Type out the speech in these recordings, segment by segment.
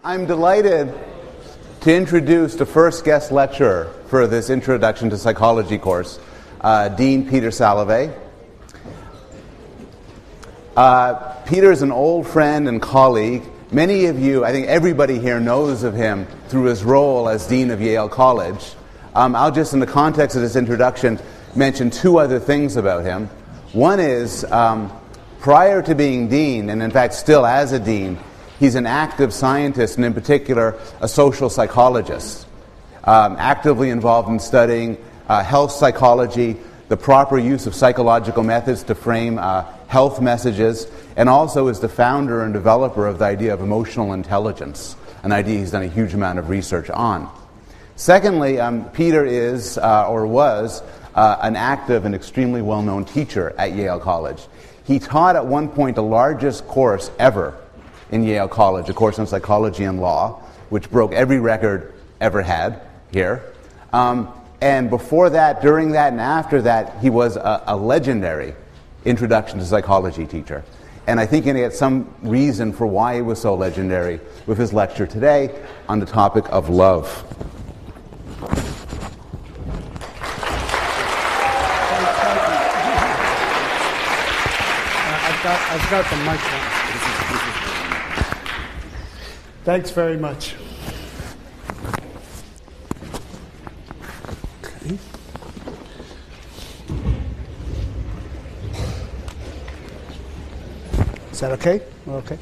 I'm delighted to introduce the first guest lecturer for this Introduction to Psychology course, Dean Peter Salovey. Peter is an old friend and colleague. Many of you, I think everybody here knows of him through his role as Dean of Yale College. I'll just, in the context of this introduction, mention two other things about him. One is, prior to being Dean, and in fact still as a Dean, he's an active scientist, and in particular, a social psychologist, actively involved in studying health psychology, the proper use of psychological methods to frame health messages, and also is the founder and developer of the idea of emotional intelligence, an idea he's done a huge amount of research on. Secondly, Peter is, or was, an active and extremely well-known teacher at Yale College. He taught at one point the largest course ever in Yale College, a course on psychology and law, which broke every record ever had here. And before that, during that, and after that, he was a legendary Introduction to Psychology teacher. And I think you're going to get some reason for why he was so legendary with his lecture today on the topic of love. I've got the mic on. Thanks very much. Okay. Is that okay? We're okay?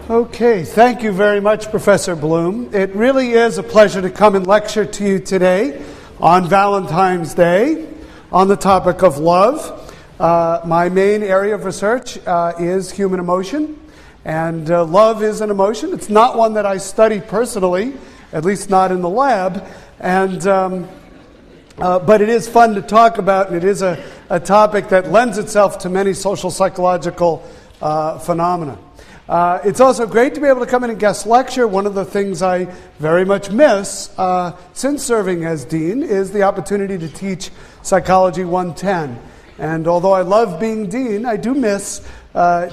Okay, thank you very much, Professor Bloom. It really is a pleasure to come and lecture to you today on Valentine's Day on the topic of love. My main area of research is human emotion, and love is an emotion. It's not one that I study personally, at least not in the lab, and but it is fun to talk about, and it is a topic that lends itself to many social psychological phenomena. It's also great to be able to come in and guest lecture. One of the things I very much miss since serving as dean is the opportunity to teach Psychology 110. And although I love being dean, I do miss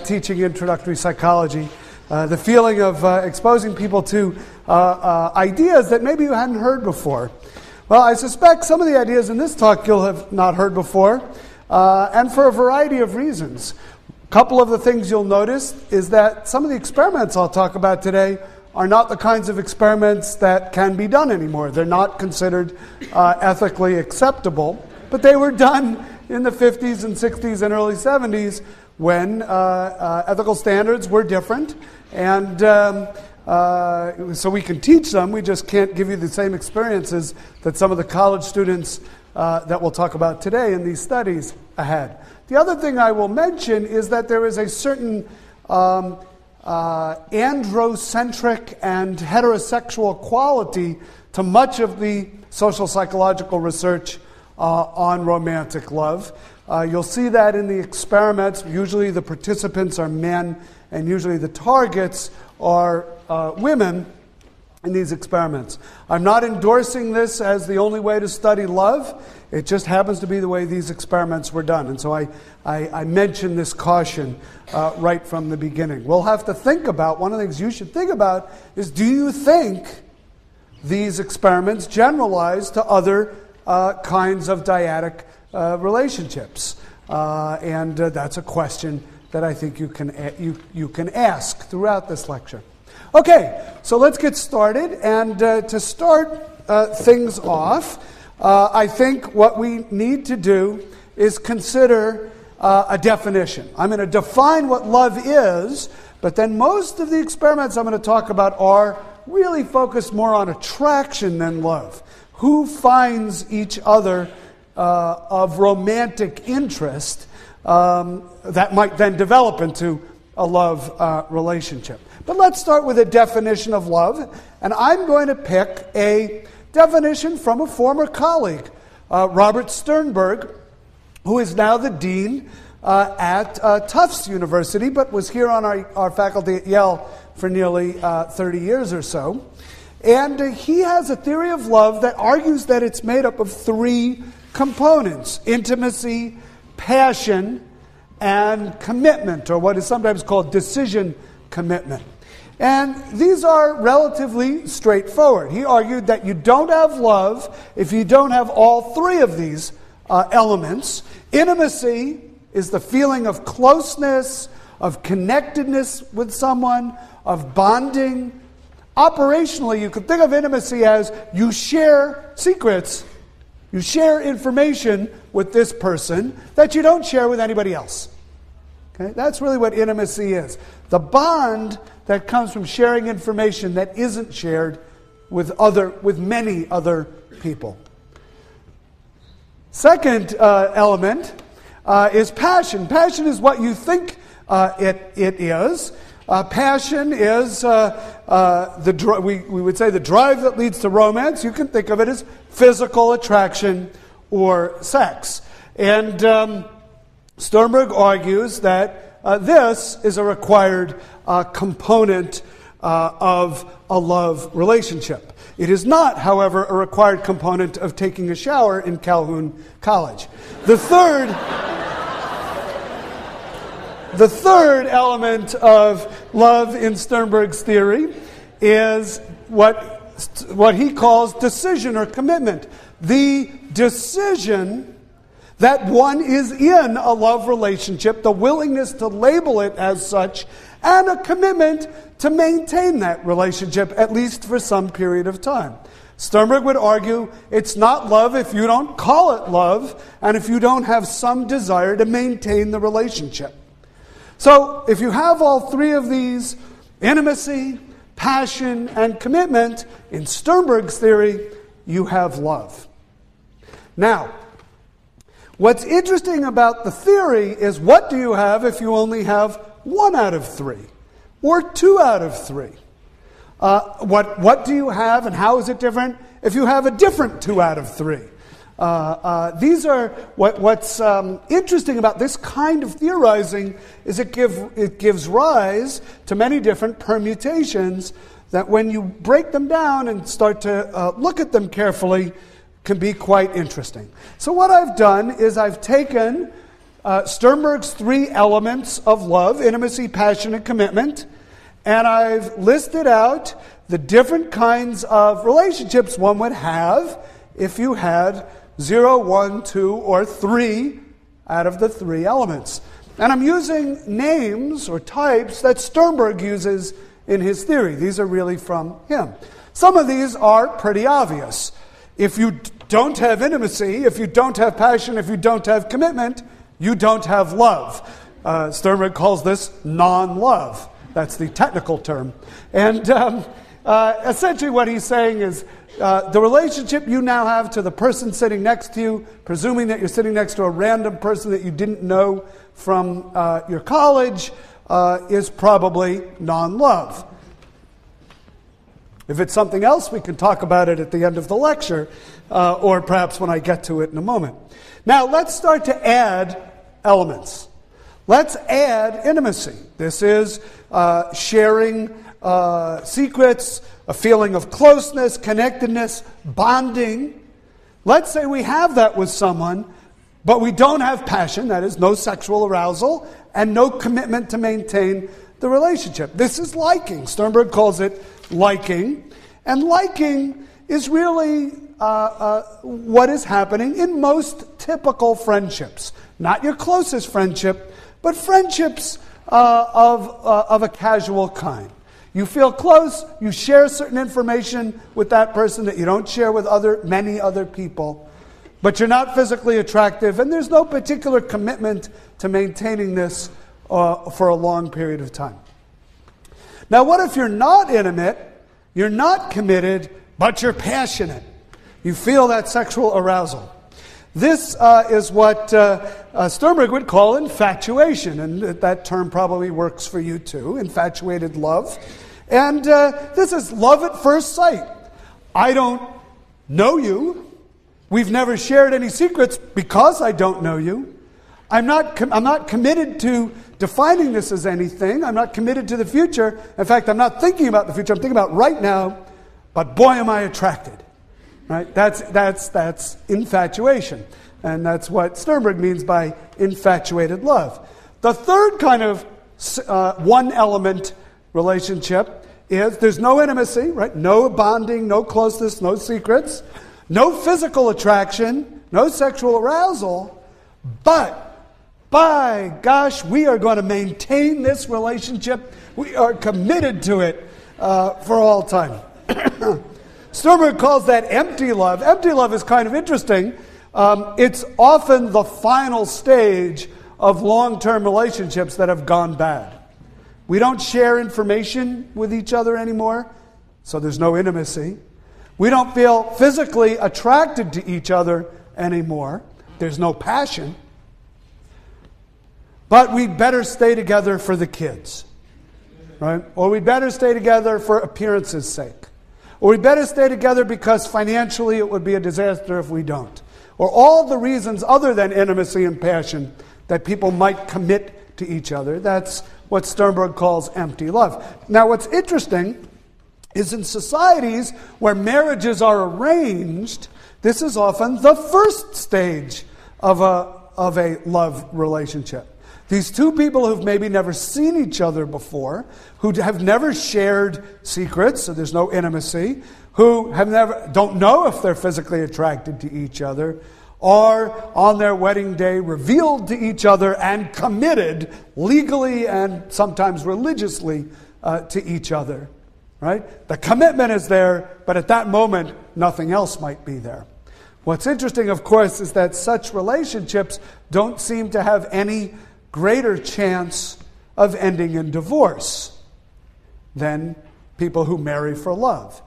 teaching introductory psychology. The feeling of exposing people to ideas that maybe you hadn't heard before. Well, I suspect some of the ideas in this talk you'll have not heard before, and for a variety of reasons. A couple of the things you'll notice is that some of the experiments I'll talk about today are not the kinds of experiments that can be done anymore. They're not considered ethically acceptable, but they were done in the 50s and 60s and early 70s when ethical standards were different, and so we can teach them. We just can't give you the same experiences that some of the college students that we'll talk about today in these studies had. The other thing I will mention is that there is a certain androcentric and heterosexual quality to much of the social psychological research on romantic love. You'll see that in the experiments. Usually the participants are men, and usually the targets are women in these experiments. I'm not endorsing this as the only way to study love. It just happens to be the way these experiments were done. And so I mention this caution right from the beginning. We'll have to think about, one of the things you should think about is, do you think these experiments generalize to other kinds of dyadic relationships? And that's a question that I think you can ask throughout this lecture. Okay, so let's get started. And to start things off, I think what we need to do is consider a definition. I'm going to define what love is, but then most of the experiments I'm going to talk about are really focused more on attraction than love. Who finds each other of romantic interest that might then develop into a love relationship. But let's start with a definition of love, and I'm going to pick a definition from a former colleague, Robert Sternberg, who is now the dean at Tufts University, but was here on our faculty at Yale for nearly 30 years or so. And he has a theory of love that argues that it's made up of three components: intimacy, passion and commitment, or what is sometimes called decision commitment. And these are relatively straightforward. He argued that you don't have love if you don't have all three of these elements. Intimacy is the feeling of closeness, of connectedness with someone, of bonding. Operationally, you could think of intimacy as you share secrets, you share information with this person that you don't share with anybody else. Okay? That's really what intimacy is. The bond that comes from sharing information that isn't shared with many other people. Second element is passion. Passion is what you think it is. Passion is we would say the drive that leads to romance. You can think of it as physical attraction or sex. And Sternberg argues that this is a required component of a love relationship. It is not, however, a required component of taking a shower in Calhoun College. The third element of love in Sternberg's theory is what he calls decision or commitment. The decision that one is in a love relationship, the willingness to label it as such, and a commitment to maintain that relationship, at least for some period of time. Sternberg would argue it's not love if you don't call it love, and if you don't have some desire to maintain the relationship. So, if you have all three of these, intimacy, passion, and commitment, in Sternberg's theory, you have love. Now, what's interesting about the theory is what do you have if you only have 1 out of 3 or 2 out of 3? What do you have and how is it different if you have a different 2 out of 3? These are what's interesting about this kind of theorizing is it gives rise to many different permutations that when you break them down and start to look at them carefully can be quite interesting. So what I've done is I've taken Sternberg's 3 elements of love, intimacy, passion, and commitment, and I've listed out the different kinds of relationships one would have if you had 0, 1, 2, or 3 out of the 3 elements. And I'm using names or types that Sternberg uses in his theory. These are really from him. Some of these are pretty obvious. If you don't have intimacy, if you don't have passion, if you don't have commitment, you don't have love. Sternberg calls this non-love. That's the technical term. And essentially what he's saying is the relationship you now have to the person sitting next to you, presuming that you're sitting next to a random person that you didn't know from your college, is probably non-love. If it's something else, we can talk about it at the end of the lecture, or perhaps when I get to it in a moment. Now, let's start to add elements. Let's add intimacy. This is sharing secrets, a feeling of closeness, connectedness, bonding. Let's say we have that with someone, but we don't have passion, that is, no sexual arousal, and no commitment to maintain the relationship. This is liking. Sternberg calls it liking. And liking is really what is happening in most typical friendships. Not your closest friendship, but friendships of a casual kind. You feel close, you share certain information with that person that you don't share with many other people, but you're not physically attractive, and there's no particular commitment to maintaining this for a long period of time. Now, what if you're not intimate, you're not committed, but you're passionate? You feel that sexual arousal. This is what Sternberg would call infatuation, and that term probably works for you too, infatuated love. And this is love at first sight. I don't know you. We've never shared any secrets because I don't know you. I'm not committed to defining this as anything. I'm not committed to the future. In fact, I'm not thinking about the future. I'm thinking about right now. But boy, am I attracted. Right? That's infatuation. And that's what Sternberg means by infatuated love. The third kind of one-element relationship is there's no intimacy, right? No bonding, no closeness, no secrets, no physical attraction, no sexual arousal, but by gosh, we are going to maintain this relationship. We are committed to it for all time. Sternberg calls that empty love. Empty love is kind of interesting. It's often the final stage of long-term relationships that have gone bad. We don't share information with each other anymore, so there's no intimacy. We don't feel physically attracted to each other anymore. There's no passion. But we'd better stay together for the kids, right? Or we'd better stay together for appearance's sake. Or we'd better stay together because financially it would be a disaster if we don't. Or all the reasons other than intimacy and passion that people might commit to each other. That's what Sternberg calls empty love. Now what's interesting is in societies where marriages are arranged, this is often the first stage of a love relationship. These two people who've maybe never seen each other before, who have never shared secrets, so there's no intimacy, who don't know if they're physically attracted to each other, are on their wedding day revealed to each other and committed legally and sometimes religiously to each other. Right? The commitment is there, but at that moment, nothing else might be there. What's interesting, of course, is that such relationships don't seem to have any greater chance of ending in divorce than people who marry for love.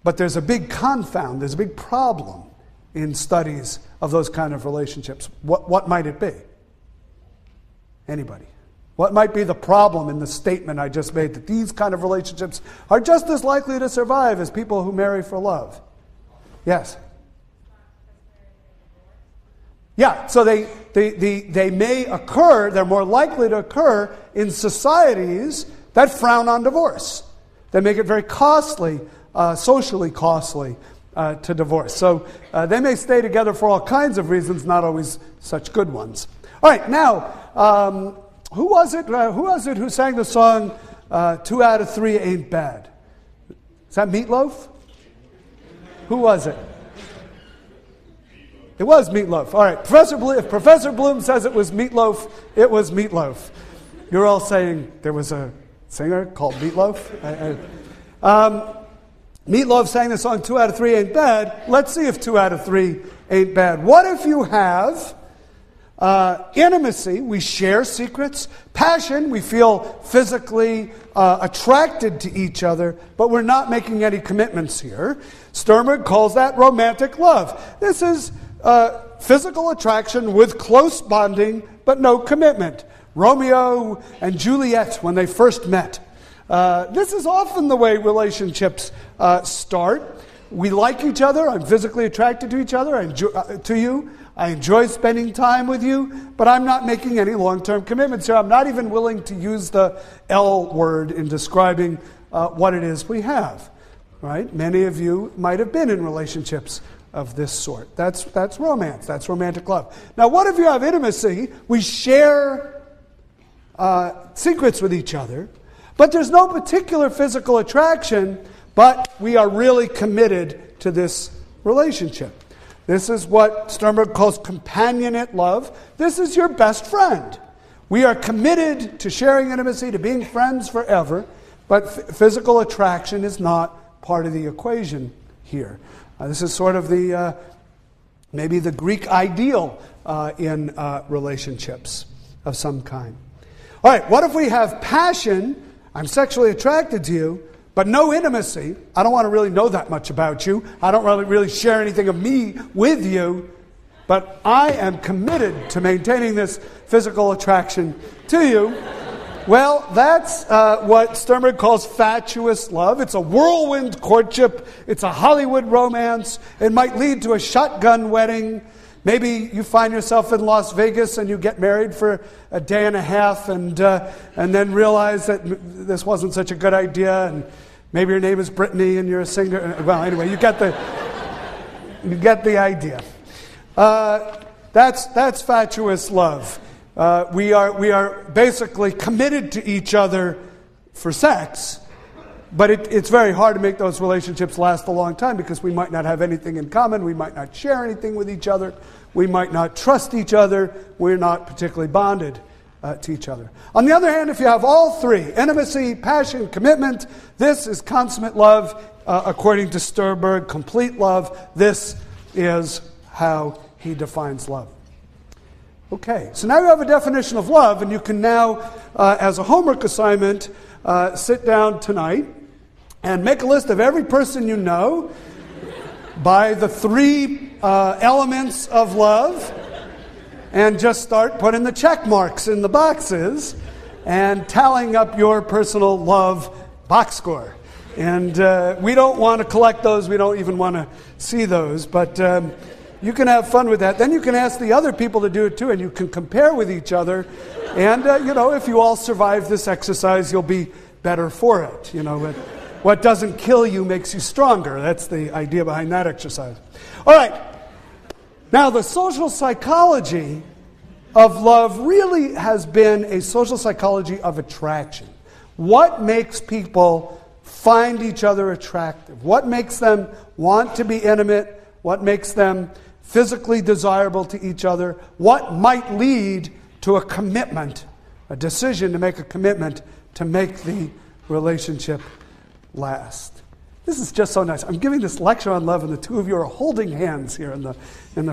But there's a big confound, there's a big problem in studies of those kind of relationships. What might it be? Anybody? What might be the problem in the statement I just made, that these kind of relationships are just as likely to survive as people who marry for love? Yes? Yeah, so they may occur, they're more likely to occur in societies that frown on divorce. They make it very costly, socially costly to divorce. So they may stay together for all kinds of reasons, not always such good ones. All right, now, who was it who sang the song 2 out of 3 Ain't Bad? Is that Meatloaf? Who was it? It was Meatloaf. All right, if Professor Bloom says it was Meatloaf, it was Meatloaf. You're all saying there was a singer called Meatloaf? Meatloaf sang the song 2 out of 3 Ain't Bad. Let's see if 2 out of 3 ain't bad. What if you have intimacy, we share secrets, passion, we feel physically attracted to each other, but we're not making any commitments here. Sternberg calls that romantic love. This is physical attraction with close bonding, but no commitment. Romeo and Juliet, when they first met. This is often the way relationships start. We like each other. I'm physically attracted to each other, to you. I enjoy spending time with you, but I'm not making any long-term commitments here. I'm not even willing to use the L word in describing what it is we have. Right? Many of you might have been in relationships of this sort. That's romance. That's romantic love. Now, what if you have intimacy? We share secrets with each other, but there's no particular physical attraction, but we are really committed to this relationship. This is what Sternberg calls companionate love. This is your best friend. We are committed to sharing intimacy, to being friends forever, but physical attraction is not part of the equation here. This is sort of maybe the Greek ideal in relationships of some kind. All right, what if we have passion? I'm sexually attracted to you, but no intimacy. I don't want to really know that much about you. I don't really share anything of me with you, but I am committed to maintaining this physical attraction to you. Well, that's what Sternberg calls fatuous love. It's a whirlwind courtship. It's a Hollywood romance. It might lead to a shotgun wedding. Maybe you find yourself in Las Vegas and you get married for a day and a half and then realize that this wasn't such a good idea, and maybe your name is Brittany and you're a singer. Well, anyway, you get the idea. That's fatuous love. We are basically committed to each other for sex, but it's very hard to make those relationships last a long time because we might not have anything in common, we might not share anything with each other, we might not trust each other, we're not particularly bonded to each other. On the other hand, if you have all three, intimacy, passion, commitment, this is consummate love. According to Sternberg, complete love. This is how he defines love. Okay, so now you have a definition of love, and you can now, as a homework assignment, sit down tonight and make a list of every person you know by the three elements of love, and just start putting the check marks in the boxes and tallying up your personal love box score. And we don't want to collect those. We don't even want to see those. But you can have fun with that. Then you can ask the other people to do it too, and you can compare with each other. And, if you all survive this exercise, you'll be better for it. What doesn't kill you makes you stronger. That's the idea behind that exercise. All right. Now, the social psychology of love really has been a social psychology of attraction. What makes people find each other attractive? What makes them want to be intimate? What makes them physically desirable to each other? What might lead to a commitment, a decision to make a commitment to make the relationship last? This is just so nice. I'm giving this lecture on love, and the two of you are holding hands here in the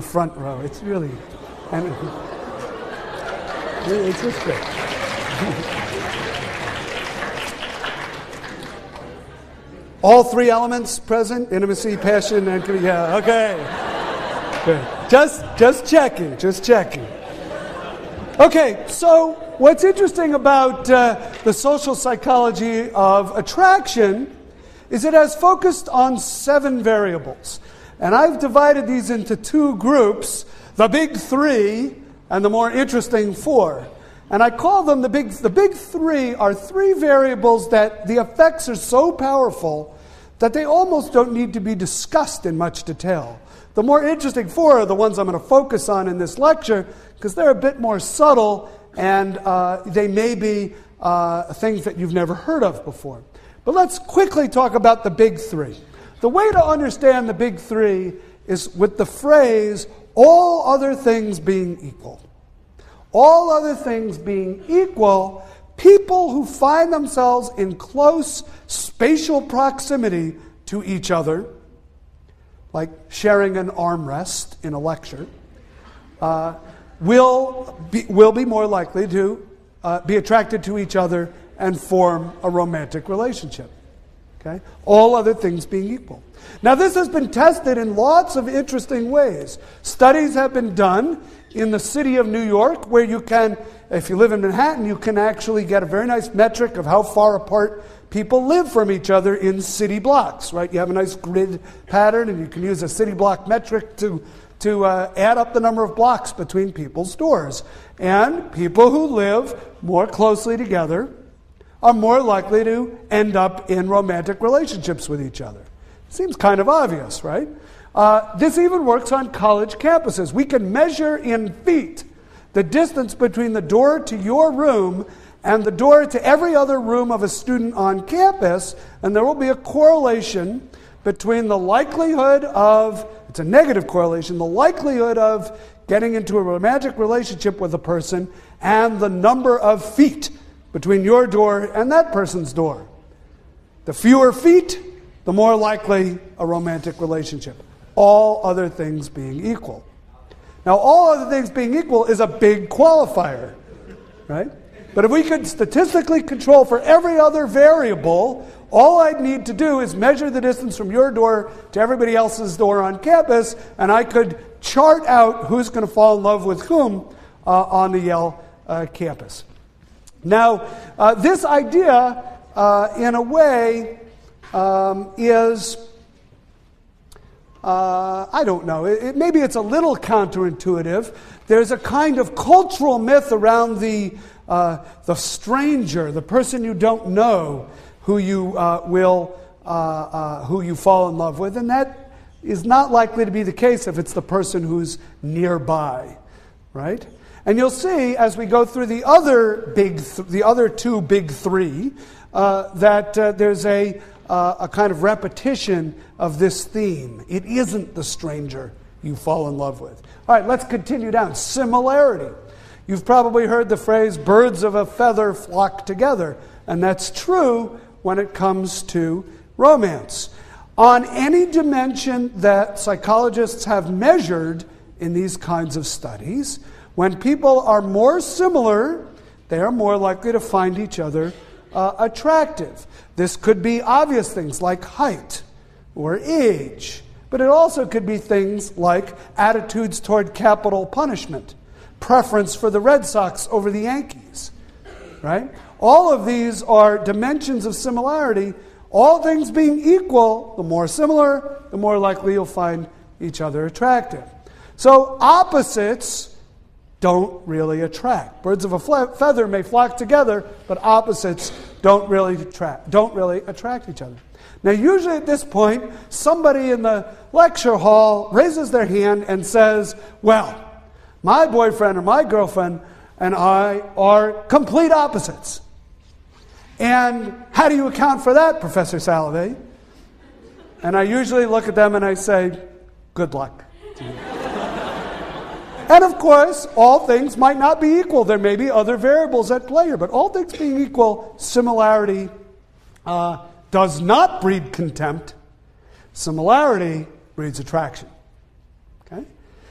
front row. It's really, it's just great. All three elements present: intimacy, passion, and yeah. Okay. Good. Just checking. Okay. So what's interesting about the social psychology of attraction is it has focused on 7 variables, and I've divided these into 2 groups: the big 3 and the more interesting 4. And I call them the big 3 are 3 variables that the effects are so powerful that they almost don't need to be discussed in much detail. The more interesting 4 are the ones I'm going to focus on in this lecture because they're a bit more subtle and they may be things that you've never heard of before. But let's quickly talk about the big 3. The way to understand the big 3 is with the phrase, all other things being equal. All other things being equal, people who find themselves in close spatial proximity to each other, like sharing an armrest in a lecture, will be more likely to be attracted to each other and form a romantic relationship. Okay? All other things being equal. Now, this has been tested in lots of interesting ways. Studies have been done in the city of New York, where you can, if you live in Manhattan, you can actually get a very nice metric of how far apart people live from each other in city blocks, right? You have a nice grid pattern, and you can use a city block metric to add up the number of blocks between people's doors. And people who live more closely together are more likely to end up in romantic relationships with each other. Seems kind of obvious, right? This even works on college campuses. We can measure in feet the distance between the door to your room and the door to every other room of a student on campus, and there will be a correlation between the likelihood of, it's a negative correlation, the likelihood of getting into a romantic relationship with a person and the number of feet between your door and that person's door. The fewer feet, the more likely a romantic relationship. All other things being equal. Now, all other things being equal is a big qualifier, right? But if we could statistically control for every other variable, all I'd need to do is measure the distance from your door to everybody else's door on campus, and I could chart out who's going to fall in love with whom on the Yale campus. Now, this idea, in a way, is, I don't know, maybe it's a little counterintuitive. There's a kind of cultural myth around the stranger, the person you don't know, who you who you fall in love with, and that is not likely to be the case if it's the person who's nearby. right? And you'll see as we go through the other two big three that there's a kind of repetition of this theme. It isn't the stranger you fall in love with. All right, let's continue down. Similarity. You've probably heard the phrase, birds of a feather flock together. And that's true when it comes to romance. On any dimension that psychologists have measured in these kinds of studies, when people are more similar, they are more likely to find each other attractive. This could be obvious things like height or age, but it also could be things like attitudes toward capital punishment, preference for the Red Sox over the Yankees, right? All of these are dimensions of similarity. All things being equal, the more similar, the more likely you'll find each other attractive. So opposites don't really attract. Birds of a feather may flock together, but opposites don't really attract each other. Now, usually at this point, somebody in the lecture hall raises their hand and says, well, my boyfriend or my girlfriend and I are complete opposites. And how do you account for that, Professor Salovey? And I usually look at them and I say, good luck to you. And of course, all things might not be equal. There may be other variables at play here, but all things being equal, similarity does not breed contempt. Similarity breeds attraction. Okay?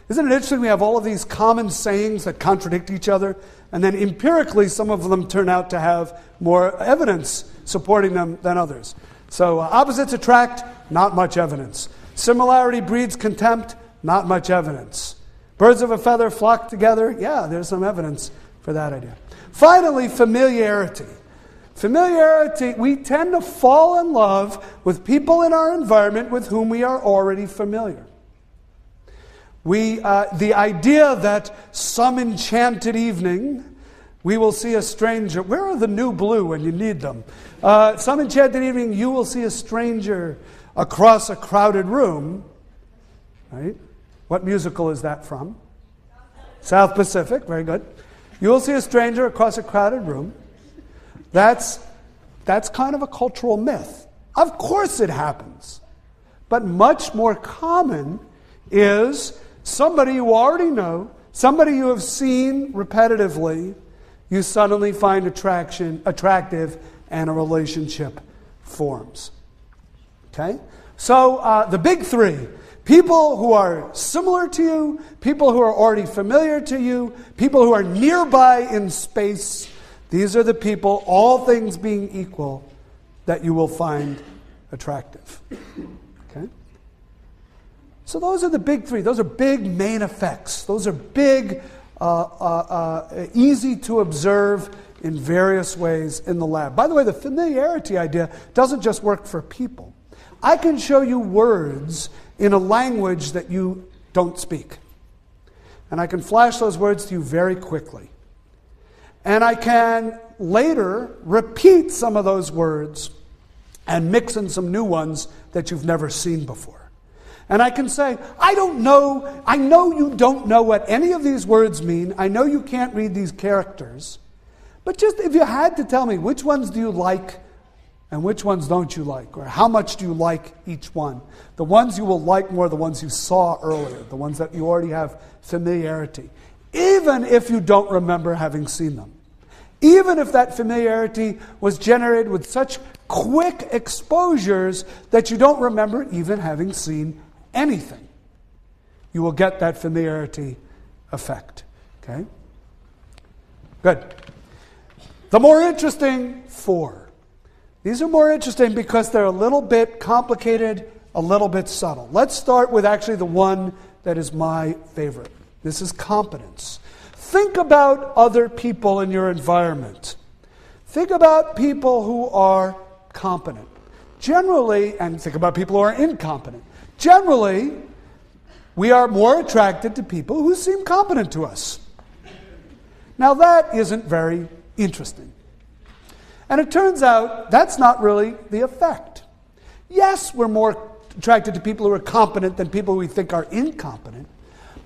Isn't it interesting we have all of these common sayings that contradict each other, and then empirically some of them turn out to have more evidence supporting them than others. So opposites attract, not much evidence. Similarity breeds contempt, not much evidence. Birds of a feather flock together, yeah, there's some evidence for that idea. Finally, familiarity. Familiarity, we tend to fall in love with people in our environment with whom we are already familiar. The idea that some enchanted evening we will see a stranger. Where are the new blue when you need them? Some enchanted evening you will see a stranger across a crowded room. Right? What musical is that from? South Pacific, very good. You will see a stranger across a crowded room. That's kind of a cultural myth. Of course it happens. But much more common is somebody you already know, somebody you have seen repetitively, you suddenly find attractive, and a relationship forms. Okay? So the big three: people who are similar to you, people who are already familiar to you, people who are nearby in space. These are the people, all things being equal, that you will find attractive. Okay? So those are the big three. Those are big main effects. Those are big, easy to observe in various ways in the lab. By the way, the familiarity idea doesn't just work for people. I can show you words in a language that you don't speak. And I can flash those words to you very quickly. And I can later repeat some of those words and mix in some new ones that you've never seen before. And I can say, I know you don't know what any of these words mean. I know you can't read these characters. But just if you had to tell me, which ones do you like and which ones don't you like? Or how much do you like each one? The ones you will like more are the ones you saw earlier, the ones that you already have familiarity. Even if you don't remember having seen them. Even if that familiarity was generated with such quick exposures that you don't remember even having seen anything. You will get that familiarity effect. Okay? Good. The more interesting four. These are more interesting because they're a little bit complicated, a little bit subtle. Let's start with actually the one that is my favorite. This is competence. Think about other people in your environment. Think about people who are competent. Generally, and think about people who are incompetent. Generally, we are more attracted to people who seem competent to us. Now that isn't very interesting. And it turns out that's not really the effect. Yes, we're more attracted to people who are competent than people who we think are incompetent.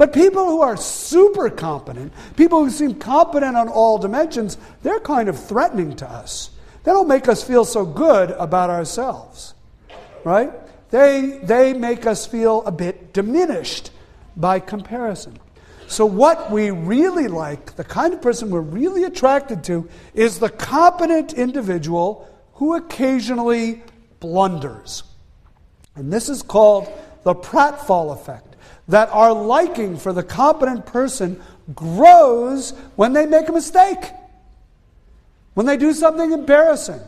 But people who are super competent, people who seem competent on all dimensions, they're kind of threatening to us. They don't make us feel so good about ourselves, right? They make us feel a bit diminished by comparison. So what we really like, the kind of person we're really attracted to, is the competent individual who occasionally blunders. And this is called the pratfall effect. That our liking for the competent person grows when they make a mistake, when they do something embarrassing,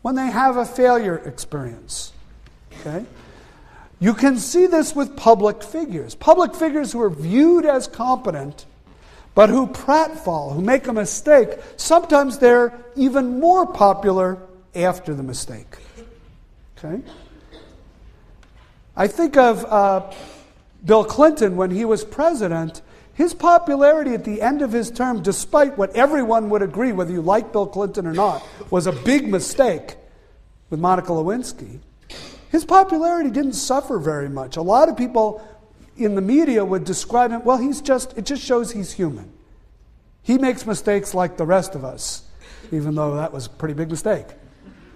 when they have a failure experience. Okay? You can see this with public figures. Public figures who are viewed as competent, but who pratfall, who make a mistake, sometimes they're even more popular after the mistake. Okay? I think of Bill Clinton when he was president. His popularity at the end of his term, despite what everyone would agree, whether you like Bill Clinton or not, was a big mistake with Monica Lewinsky. His popularity didn't suffer very much. A lot of people in the media would describe him, well, it just shows he's human. He makes mistakes like the rest of us, even though that was a pretty big mistake.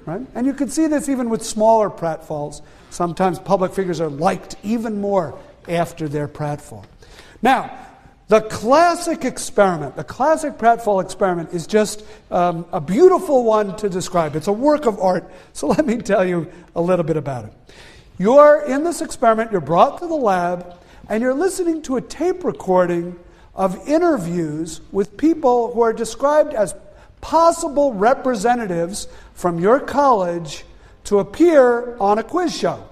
Right? And you can see this even with smaller pratfalls. Sometimes public figures are liked even more after their pratfall. Now, the classic experiment, the classic pratfall experiment is just a beautiful one to describe. It's a work of art, so let me tell you a little bit about it. You're in this experiment, you're brought to the lab, and you're listening to a tape recording of interviews with people who are described as possible representatives from your college to appear on a quiz show.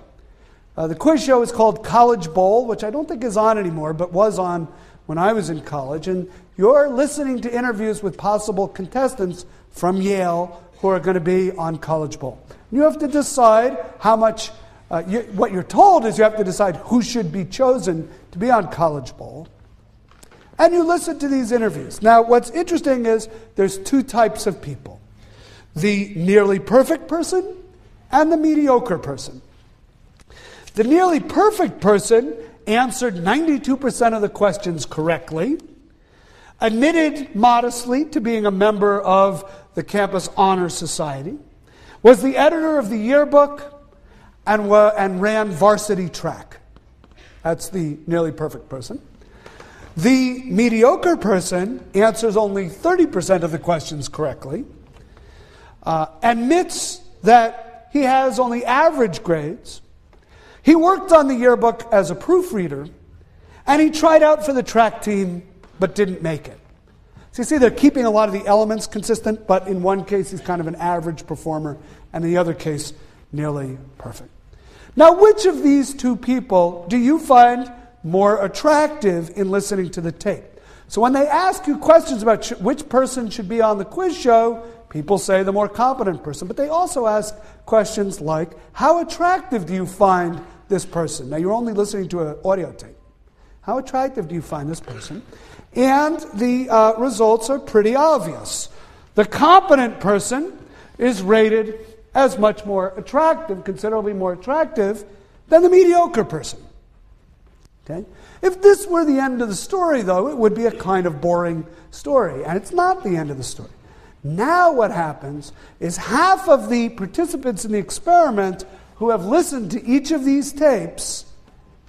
The quiz show is called College Bowl, which I don't think is on anymore, but was on when I was in college. And you're listening to interviews with possible contestants from Yale who are going to be on College Bowl. You have to decide how much, what you're told is you have to decide who should be chosen to be on College Bowl. And you listen to these interviews. Now, what's interesting is there's two types of people. The nearly perfect person and the mediocre person. The nearly perfect person answered 92% of the questions correctly, admitted modestly to being a member of the campus honor society, was the editor of the yearbook, and ran varsity track. That's the nearly perfect person. The mediocre person answers only 30% of the questions correctly, admits that he has only average grades. He worked on the yearbook as a proofreader, and he tried out for the track team but didn't make it. So you see, they're keeping a lot of the elements consistent, but in one case he's kind of an average performer, and in the other case, nearly perfect. Now, which of these two people do you find more attractive in listening to the tape? So when they ask you questions about which person should be on the quiz show, people say the more competent person. But they also ask questions like, how attractive do you find this person? Now, you're only listening to an audio tape. How attractive do you find this person? And the results are pretty obvious. The competent person is rated as much more attractive, considerably more attractive, than the mediocre person. Okay? If this were the end of the story, though, it would be a kind of boring story. And it's not the end of the story. Now what happens is half of the participants in the experiment who have listened to each of these tapes,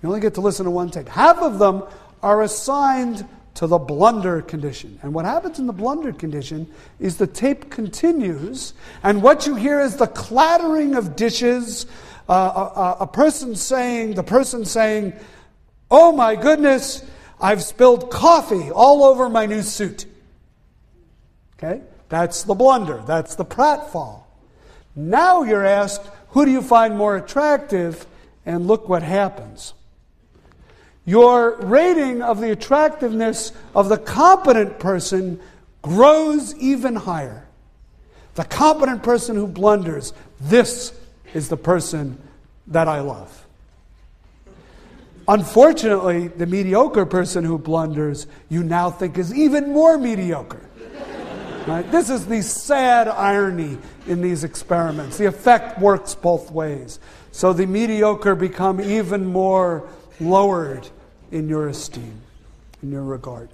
you only get to listen to one tape, half of them are assigned to the blunder condition. And what happens in the blunder condition is the tape continues, and what you hear is the clattering of dishes, the person saying, "Oh my goodness, I've spilled coffee all over my new suit." Okay? That's the blunder. That's the pratfall. Now you're asked, who do you find more attractive? And look what happens. Your rating of the attractiveness of the competent person grows even higher. The competent person who blunders, this is the person that I love. Unfortunately, the mediocre person who blunders, you now think is even more mediocre. Right? This is the sad irony in these experiments. The effect works both ways. So the mediocre become even more lowered in your esteem. in your regard.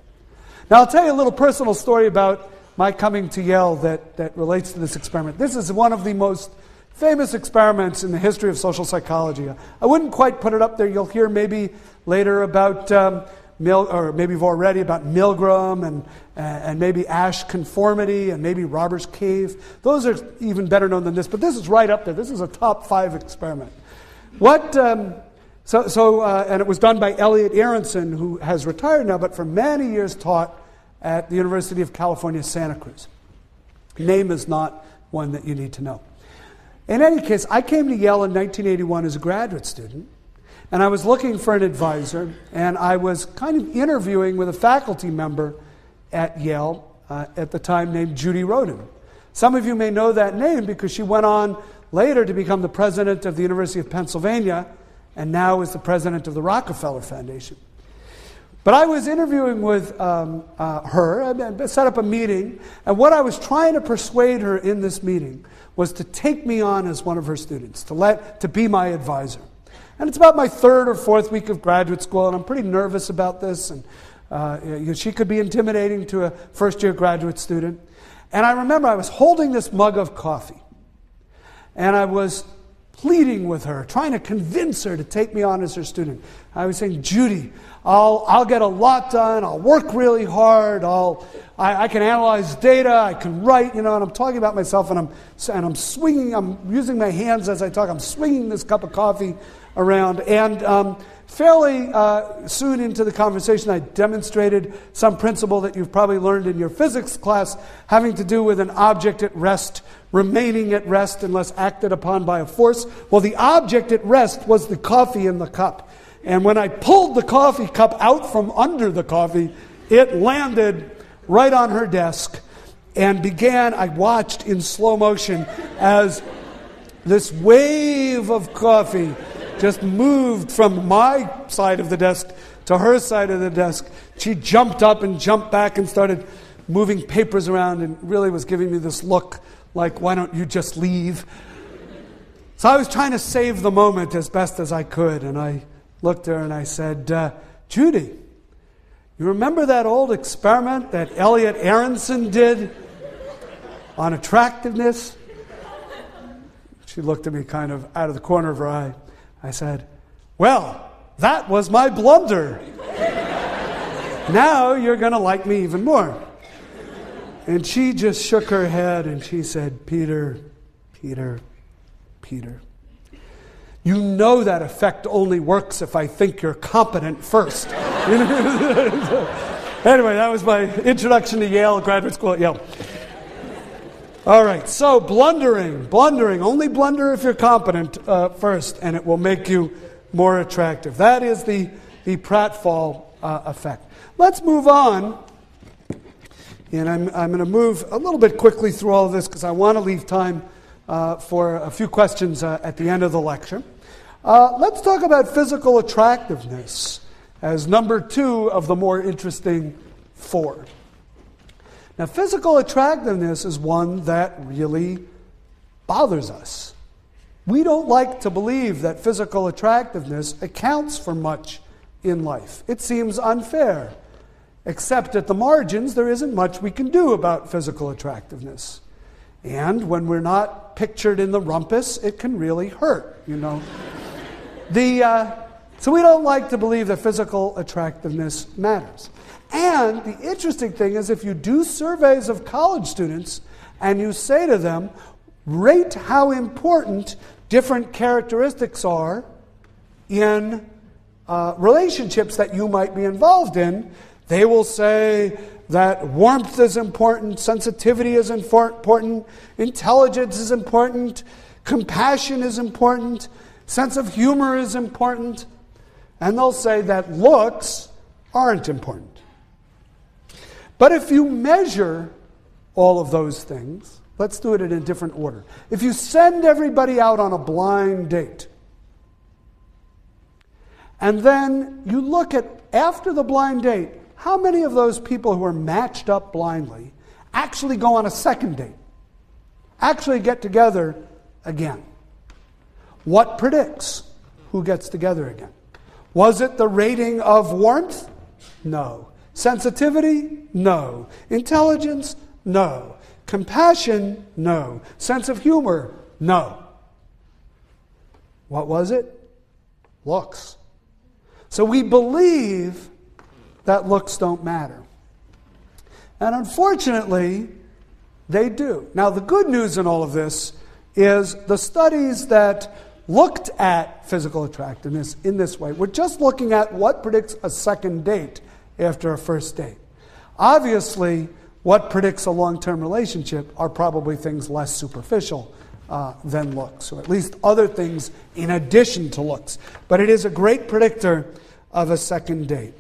Now, I'll tell you a little personal story about my coming to Yale that relates to this experiment. This is one of the most famous experiments in the history of social psychology. I wouldn't quite put it up there. You'll hear maybe later about, or maybe you've already, about Milgram and maybe Asch conformity and maybe Robert's cave. Those are even better known than this, but this is right up there. This is a top 5 experiment. And it was done by Elliot Aronson, who has retired now, but for many years taught at the University of California, Santa Cruz. Name is not one that you need to know. In any case, I came to Yale in 1981 as a graduate student, and I was looking for an advisor, and I was kind of interviewing with a faculty member at Yale at the time named Judy Rodin. Some of you may know that name because she went on later to become the president of the University of Pennsylvania, and now is the president of the Rockefeller Foundation. But I was interviewing with her, and set up a meeting, and what I was trying to persuade her in this meeting was to take me on as one of her students, to be my advisor. And it's about my 3rd or 4th week of graduate school, and I'm pretty nervous about this, and she could be intimidating to a first-year graduate student. And I remember I was holding this mug of coffee, and I was pleading with her, trying to convince her to take me on as her student. I was saying, Judy, I'll get a lot done, I'll work really hard, I can analyze data, I can write, and I'm talking about myself, and I'm swinging, I'm using my hands as I talk, I'm swinging this cup of coffee around, and fairly soon into the conversation, I demonstrated some principle that you've probably learned in your physics class, having to do with an object at rest remaining at rest unless acted upon by a force. Well, the object at rest was the coffee in the cup. And when I pulled the coffee cup out from under the coffee, it landed right on her desk and I watched in slow motion as this wave of coffee just moved from my side of the desk to her side of the desk. She jumped up and jumped back and started moving papers around and really was giving me this look like, why don't you just leave? So I was trying to save the moment as best as I could, and I looked at her and I said, Judy, you remember that old experiment that Elliot Aronson did on attractiveness? She looked at me kind of out of the corner of her eye. I said, well, that was my blunder. Now you're going to like me even more. And she just shook her head and she said, Peter, you know that effect only works if I think you're competent first. Anyway, that was my introduction to Yale, graduate school at Yale. All right, so blundering, only blunder if you're competent first, and it will make you more attractive. That is the pratfall effect. Let's move on. And I'm going to move a little bit quickly through all of this because I want to leave time for a few questions at the end of the lecture. Let's talk about physical attractiveness as number 2 of the more interesting 4. Now, physical attractiveness is one that really bothers us. We don't like to believe that physical attractiveness accounts for much in life. It seems unfair. Except at the margins, there isn't much we can do about physical attractiveness. And when we're not pictured in the rumpus, it can really hurt, So we don't like to believe that physical attractiveness matters. And the interesting thing is if you do surveys of college students and you say to them, rate how important different characteristics are in relationships that you might be involved in, they will say that warmth is important, sensitivity is important, intelligence is important, compassion is important, sense of humor is important, and they'll say that looks aren't important. But if you measure all of those things, let's do it in a different order. If you send everybody out on a blind date, and then you look at, after the blind date, how many of those people who are matched up blindly actually go on a second date? Actually get together again? What predicts who gets together again? Was it the rating of warmth? No. Sensitivity? No. Intelligence? No. Compassion? No. Sense of humor? No. What was it? Looks. So we believe that looks don't matter. And unfortunately, they do. Now, the good news in all of this is the studies that looked at physical attractiveness in this way were just looking at what predicts a second date after a first date. Obviously, what predicts a long-term relationship are probably things less superficial than looks, or at least other things in addition to looks. But it is a great predictor of a second date.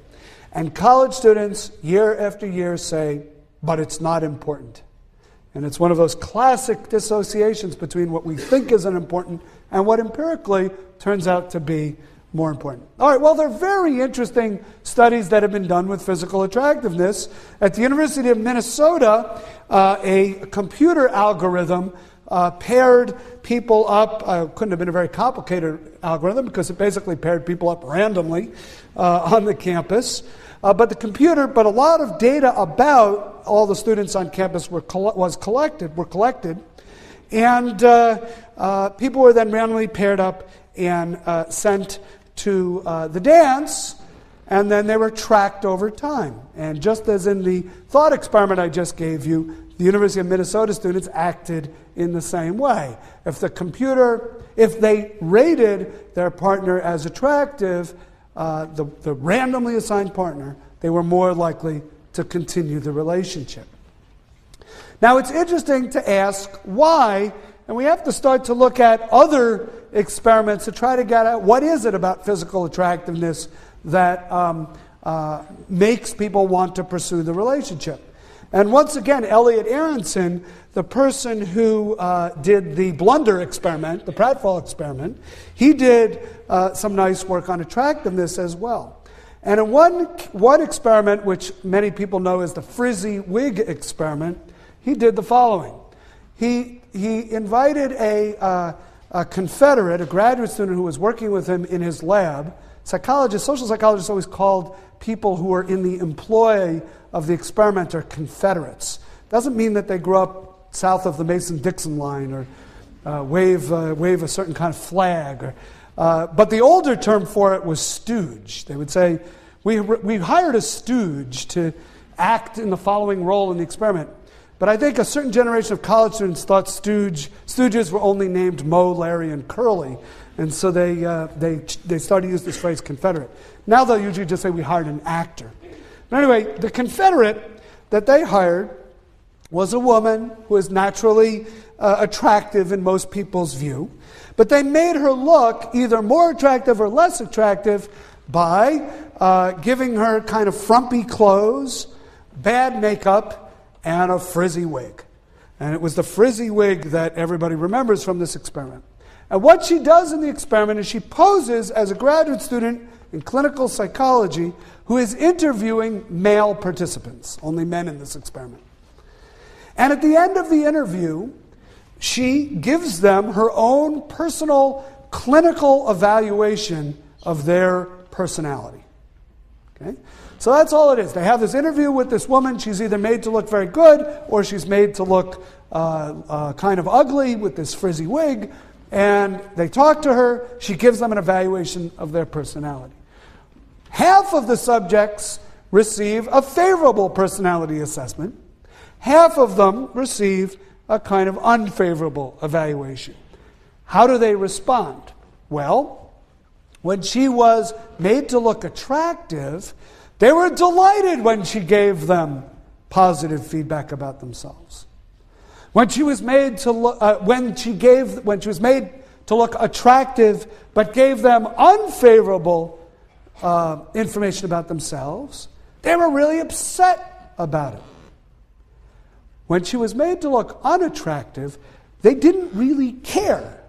And college students, year after year, say, but it's not important. And it's one of those classic dissociations between what we think is unimportant and what empirically turns out to be more important. All right, well, there are very interesting studies that have been done with physical attractiveness. At the University of Minnesota, a computer algorithm paired people up. Couldn't have been a very complicated algorithm because it basically paired people up randomly on the campus. But a lot of data about all the students on campus were collected, and people were then randomly paired up and sent to the dance, and then they were tracked over time. And just as in the thought experiment I just gave you, the University of Minnesota students acted in the same way. If they rated their partner as attractive, the randomly assigned partner, they were more likely to continue the relationship. Now, it's interesting to ask why, and we have to start to look at other experiments to try to get at what is it about physical attractiveness that makes people want to pursue the relationship. And once again, Elliot Aronson, the person who did the blunder experiment, the pratfall experiment, he did some nice work on attractiveness as well. And in one experiment, which many people know as the frizzy wig experiment, he did the following. He invited a Confederate, a graduate student who was working with him in his lab. Social psychologists always called people who were in the employ of the experimenter Confederates. Doesn't mean that they grew up south of the Mason-Dixon line or wave a certain kind of flag. But the older term for it was stooge. They would say, we hired a stooge to act in the following role in the experiment. But I think a certain generation of college students thought stooges were only named Moe, Larry, and Curly. And so they started to use this phrase Confederate. Now they'll usually just say we hired an actor. But anyway, the Confederate that they hired was a woman who is naturally attractive in most people's view. But they made her look either more attractive or less attractive by giving her kind of frumpy clothes, bad makeup, and a frizzy wig. And it was the frizzy wig that everybody remembers from this experiment. And what she does in the experiment is she poses as a graduate student in clinical psychology who is interviewing male participants, only men in this experiment. And at the end of the interview, she gives them her own personal clinical evaluation of their personality. Okay? So that's all it is. They have this interview with this woman. She's either made to look very good or she's made to look kind of ugly with this frizzy wig. And they talk to her. She gives them an evaluation of their personality. Half of the subjects receive a favorable personality assessment. Half of them receive a kind of unfavorable evaluation. How do they respond? Well, when she was made to look attractive, they were delighted when she gave them positive feedback about themselves. When she was made to look, when she was made to look attractive, but gave them unfavorable information about themselves, they were really upset about it. When she was made to look unattractive, they didn't really care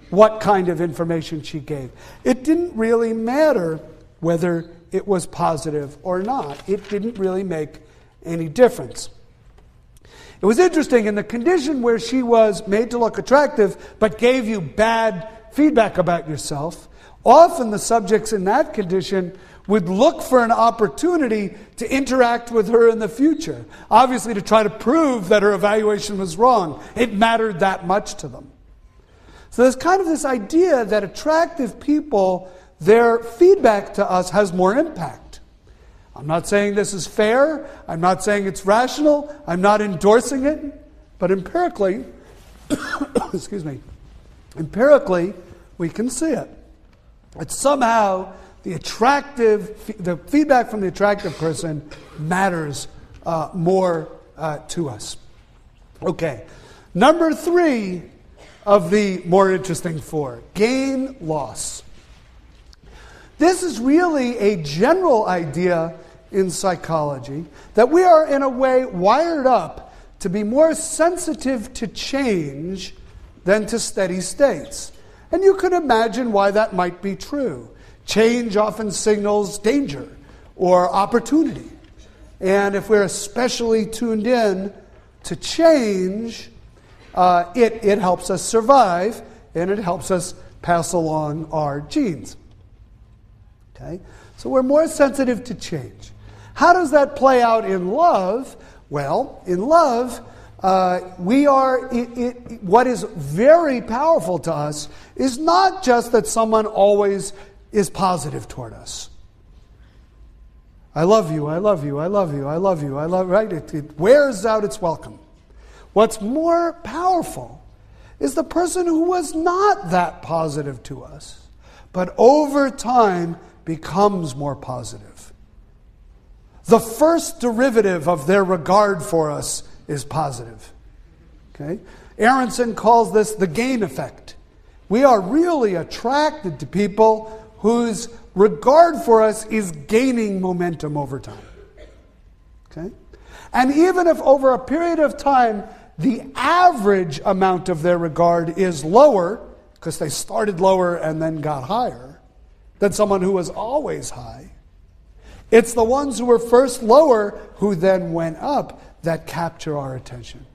what kind of information she gave. It didn't really matter whether it was positive or not. It didn't really make any difference. It was interesting, in the condition where she was made to look attractive but gave you bad feedback about yourself, often the subjects in that condition would look for an opportunity to interact with her in the future, obviously to try to prove that her evaluation was wrong. It mattered that much to them. So there's kind of this idea that attractive people, their feedback to us has more impact. I'm not saying this is fair. I'm not saying it's rational. I'm not endorsing it. But empirically, excuse me, empirically, we can see it. It's somehow the feedback from the attractive person matters more to us. Okay, number 3 of the more interesting 4, gain loss. This is really a general idea in psychology that we are in a way wired up to be more sensitive to change than to steady states. And you could imagine why that might be true. Change often signals danger or opportunity. And if we're especially tuned in to change, it helps us survive, and it helps us pass along our genes. Okay? So we're more sensitive to change. How does that play out in love? Well, in love, what is very powerful to us is not just that someone always is positive toward us. I love you, I love you, I love you, I love you, I love, right? It wears out its welcome. What's more powerful is the person who was not that positive to us, but over time becomes more positive. The first derivative of their regard for us is positive. Okay? Aronson calls this the gain effect. We are really attracted to people whose regard for us is gaining momentum over time. Okay? And even if over a period of time the average amount of their regard is lower, because they started lower and then got higher, than someone who was always high, it's the ones who were first lower who then went up that capture our attention.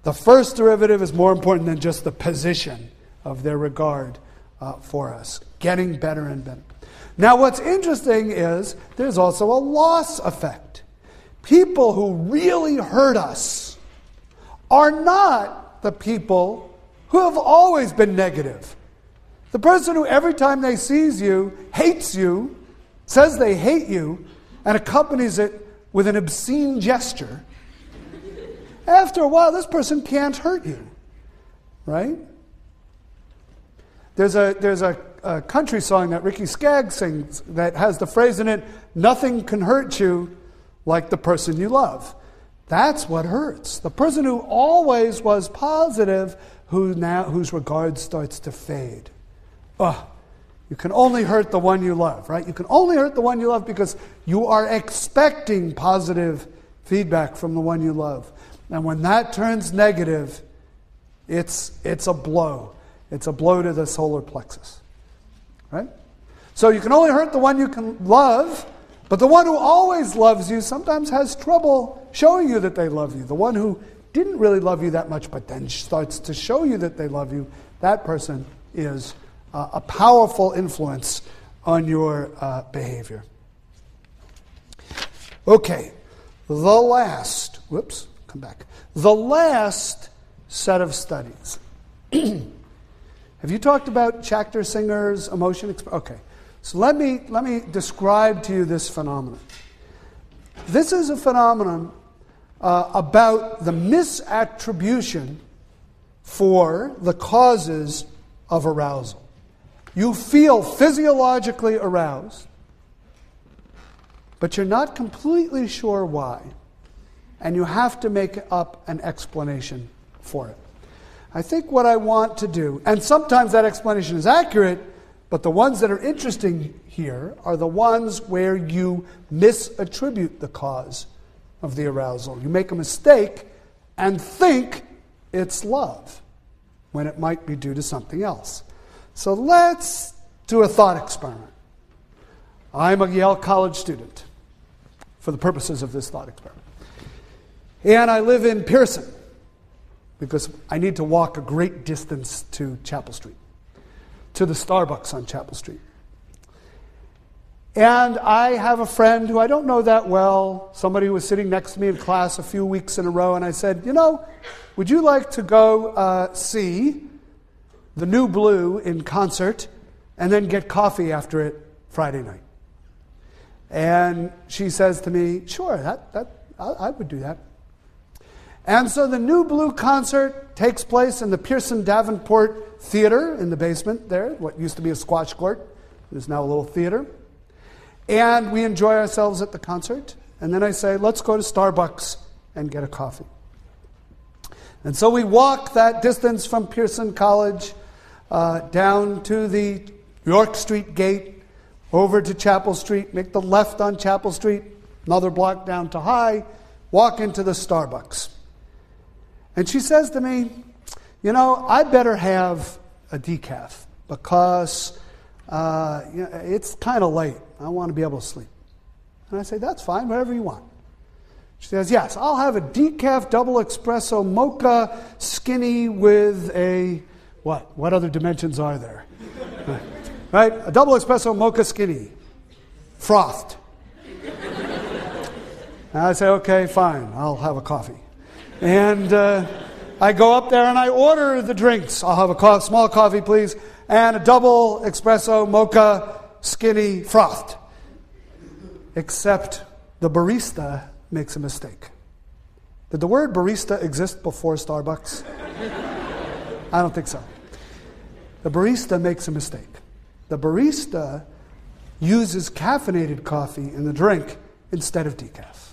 The first derivative is more important than just the position of their regard for us, getting better and better. Now what's interesting is there's also a loss effect. People who really hurt us are not the people who have always been negative. The person who every time they sees you, hates you, says they hate you, and accompanies it with an obscene gesture, after a while this person can't hurt you, right? There's a country song that Ricky Skaggs sings that has the phrase in it, "Nothing can hurt you like the person you love." That's what hurts. The person who always was positive, whose regard starts to fade. You can only hurt the one you love, right? You can only hurt the one you love because you are expecting positive feedback from the one you love. And when that turns negative, it's a blow. It's a blow to the solar plexus, right? So you can only hurt the one you can love, but the one who always loves you sometimes has trouble showing you that they love you. The one who didn't really love you that much, but then starts to show you that they love you, that person is a powerful influence on your behavior. Okay, the last set of studies. Have you talked about Schachter Singer's emotion? Okay, so let me describe to you this phenomenon. This is a phenomenon about the misattribution for the causes of arousal. You feel physiologically aroused, but you're not completely sure why, and you have to make up an explanation for it. I think what I want to do, and sometimes that explanation is accurate, but the ones that are interesting here are the ones where you misattribute the cause of the arousal. You make a mistake and think it's love, when it might be due to something else. So let's do a thought experiment. I'm a Yale College student for the purposes of this thought experiment. And I live in Pearson because I need to walk a great distance to Chapel Street, to the Starbucks on Chapel Street. And I have a friend who I don't know that well, somebody who was sitting next to me in class a few weeks in a row, and I said, would you like to go see the New Blue in concert and then get coffee after it Friday night? And she says to me, sure, I would do that. And so the New Blue concert takes place in the Pearson Davenport Theater in the basement there, what used to be a squash court. There's now a little theater. And we enjoy ourselves at the concert. And then I say, let's go to Starbucks and get a coffee. And so we walk that distance from Pearson College down to the York Street gate, over to Chapel Street, make the left on Chapel Street, another block down to High, walk into the Starbucks. And she says to me, I better have a decaf because it's kind of late. I want to be able to sleep. And I say, that's fine, whatever you want. She says, yes, I'll have a decaf double espresso mocha skinny with a, what? What other dimensions are there? Right? A double espresso mocha skinny. Frothed. And I say, okay, fine, I'll have a coffee. And I go up there and I order the drinks. I'll have a small coffee, please, and a double espresso mocha skinny frothed. Except the barista makes a mistake. Did the word barista exist before Starbucks? I don't think so. The barista makes a mistake. The barista uses caffeinated coffee in the drink instead of decaf.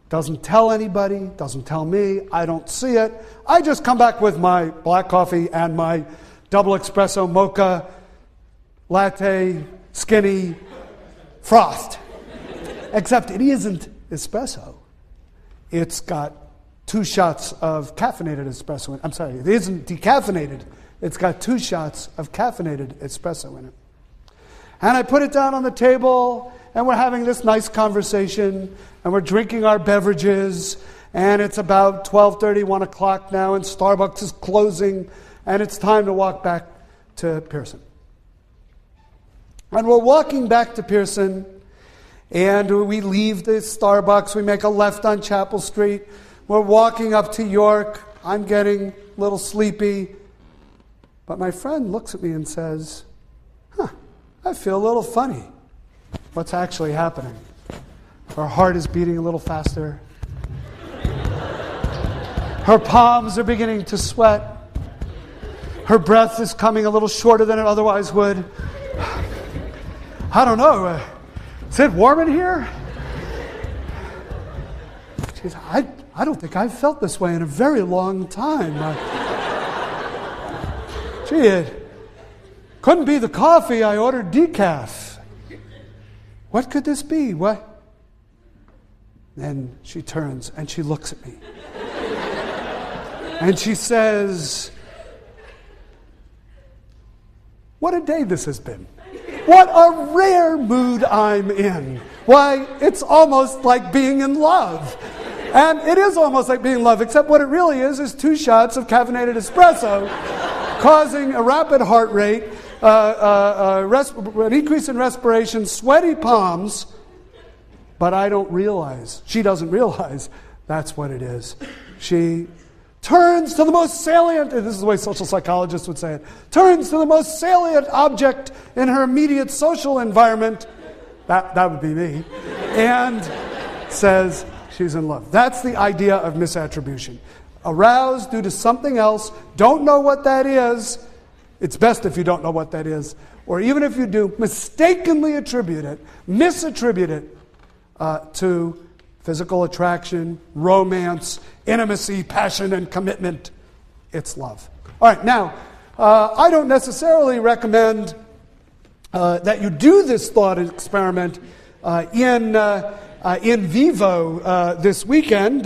Doesn't tell anybody, doesn't tell me, I don't see it. I just come back with my black coffee and my double espresso mocha latte skinny frothed. Except it isn't espresso. It's got 2 shots of caffeinated espresso. I'm sorry, it isn't decaffeinated. It's got 2 shots of caffeinated espresso in it. And I put it down on the table, and we're having this nice conversation, and we're drinking our beverages, and it's about 12:30, 1 o'clock now, and Starbucks is closing, and it's time to walk back to Pearson. And we're walking back to Pearson, and we leave the Starbucks, we make a left on Chapel Street, we're walking up to York, I'm getting a little sleepy, but my friend looks at me and says, I feel a little funny. What's actually happening? Her heart is beating a little faster. Her palms are beginning to sweat. Her breath is coming a little shorter than it otherwise would. I don't know. Is it warm in here? She says, I don't think I've felt this way in a very long time. It couldn't be the coffee. I ordered decaf. What could this be? What? Then she turns and she looks at me. And she says, what a day this has been. What a rare mood I'm in. Why, it's almost like being in love. And it is almost like being in love, except what it really is 2 shots of caffeinated espresso causing a rapid heart rate, an increase in respiration, sweaty palms, but I don't realize, she doesn't realize that's what it is. She turns to the most salient, this is the way social psychologists would say it, turns to the most salient object in her immediate social environment, that would be me, and says she's in love. That's the idea of misattribution. Aroused due to something else, don't know what that is. It's best if you don't know what that is. Or even if you do, mistakenly attribute it, misattribute it to physical attraction, romance, intimacy, passion, and commitment. It's love. All right, now, I don't necessarily recommend that you do this thought experiment in vivo this weekend.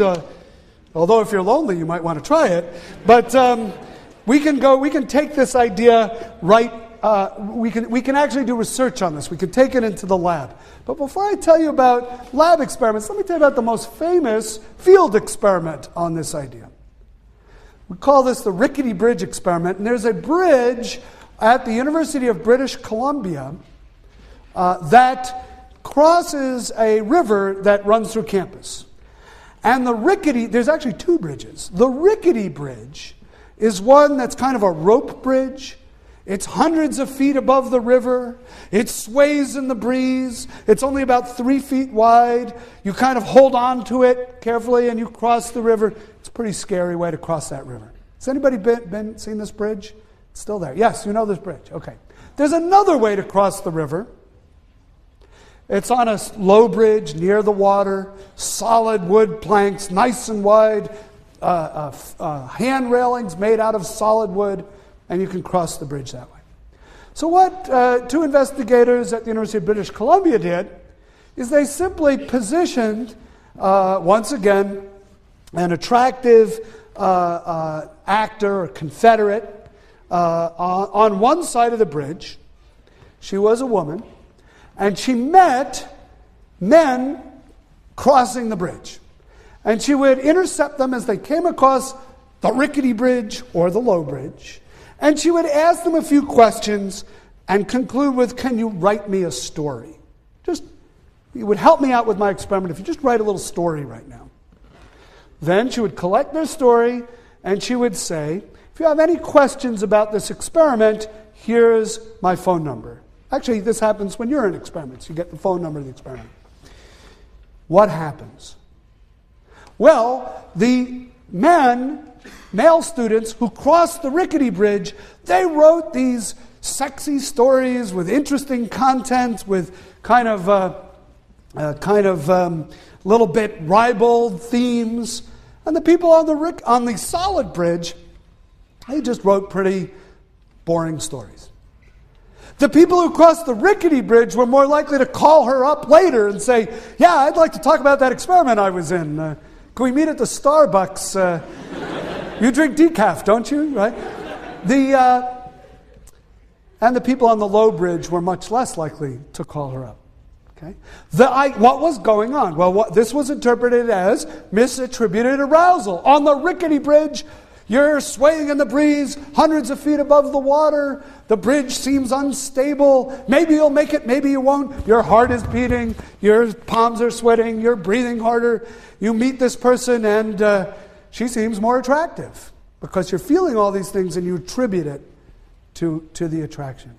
Although if you're lonely, you might want to try it. But we can take this idea right. We can actually do research on this. We can take it into the lab. But before I tell you about lab experiments, let me tell you about the most famous field experiment on this idea. We call this the Rickety Bridge experiment. And there's a bridge at the University of British Columbia that crosses a river that runs through campus. And there's actually two bridges. The rickety bridge is one that's kind of a rope bridge. It's hundreds of feet above the river. It sways in the breeze. It's only about 3 feet wide. You kind of hold on to it carefully and you cross the river. It's a pretty scary way to cross that river. Has anybody seen this bridge? It's still there. Yes, you know this bridge. Okay. There's another way to cross the river. It's on a low bridge near the water, solid wood planks, nice and wide, hand railings made out of solid wood, and you can cross the bridge that way. So what two investigators at the University of British Columbia did is they simply positioned, once again, an attractive actor or Confederate on one side of the bridge. She was a woman. And she met men crossing the bridge. And she would intercept them as they came across the rickety bridge or the low bridge. And she would ask them a few questions and conclude with, can you write me a story? You would help me out with my experiment if you just write a little story right now. Then she would collect their story and she would say, if you have any questions about this experiment, here's my phone number. Actually, this happens when you're in experiments. You get the phone number of the experiment. What happens? Well, the male students who crossed the rickety bridge, they wrote these sexy stories with interesting content, with kind of little bit ribald themes. And the people on the solid bridge, they just wrote pretty boring stories. The people who crossed the rickety bridge were more likely to call her up later and say, yeah, I'd like to talk about that experiment I was in. Can we meet at the Starbucks? You drink decaf, don't you? Right? And the people on the low bridge were much less likely to call her up. Okay? What was going on? Well, this was interpreted as misattributed arousal. On the rickety bridge, you're swaying in the breeze, hundreds of feet above the water. The bridge seems unstable. Maybe you'll make it, maybe you won't. Your heart is beating. Your palms are sweating. You're breathing harder. You meet this person and she seems more attractive because you're feeling all these things and you attribute it to the attraction.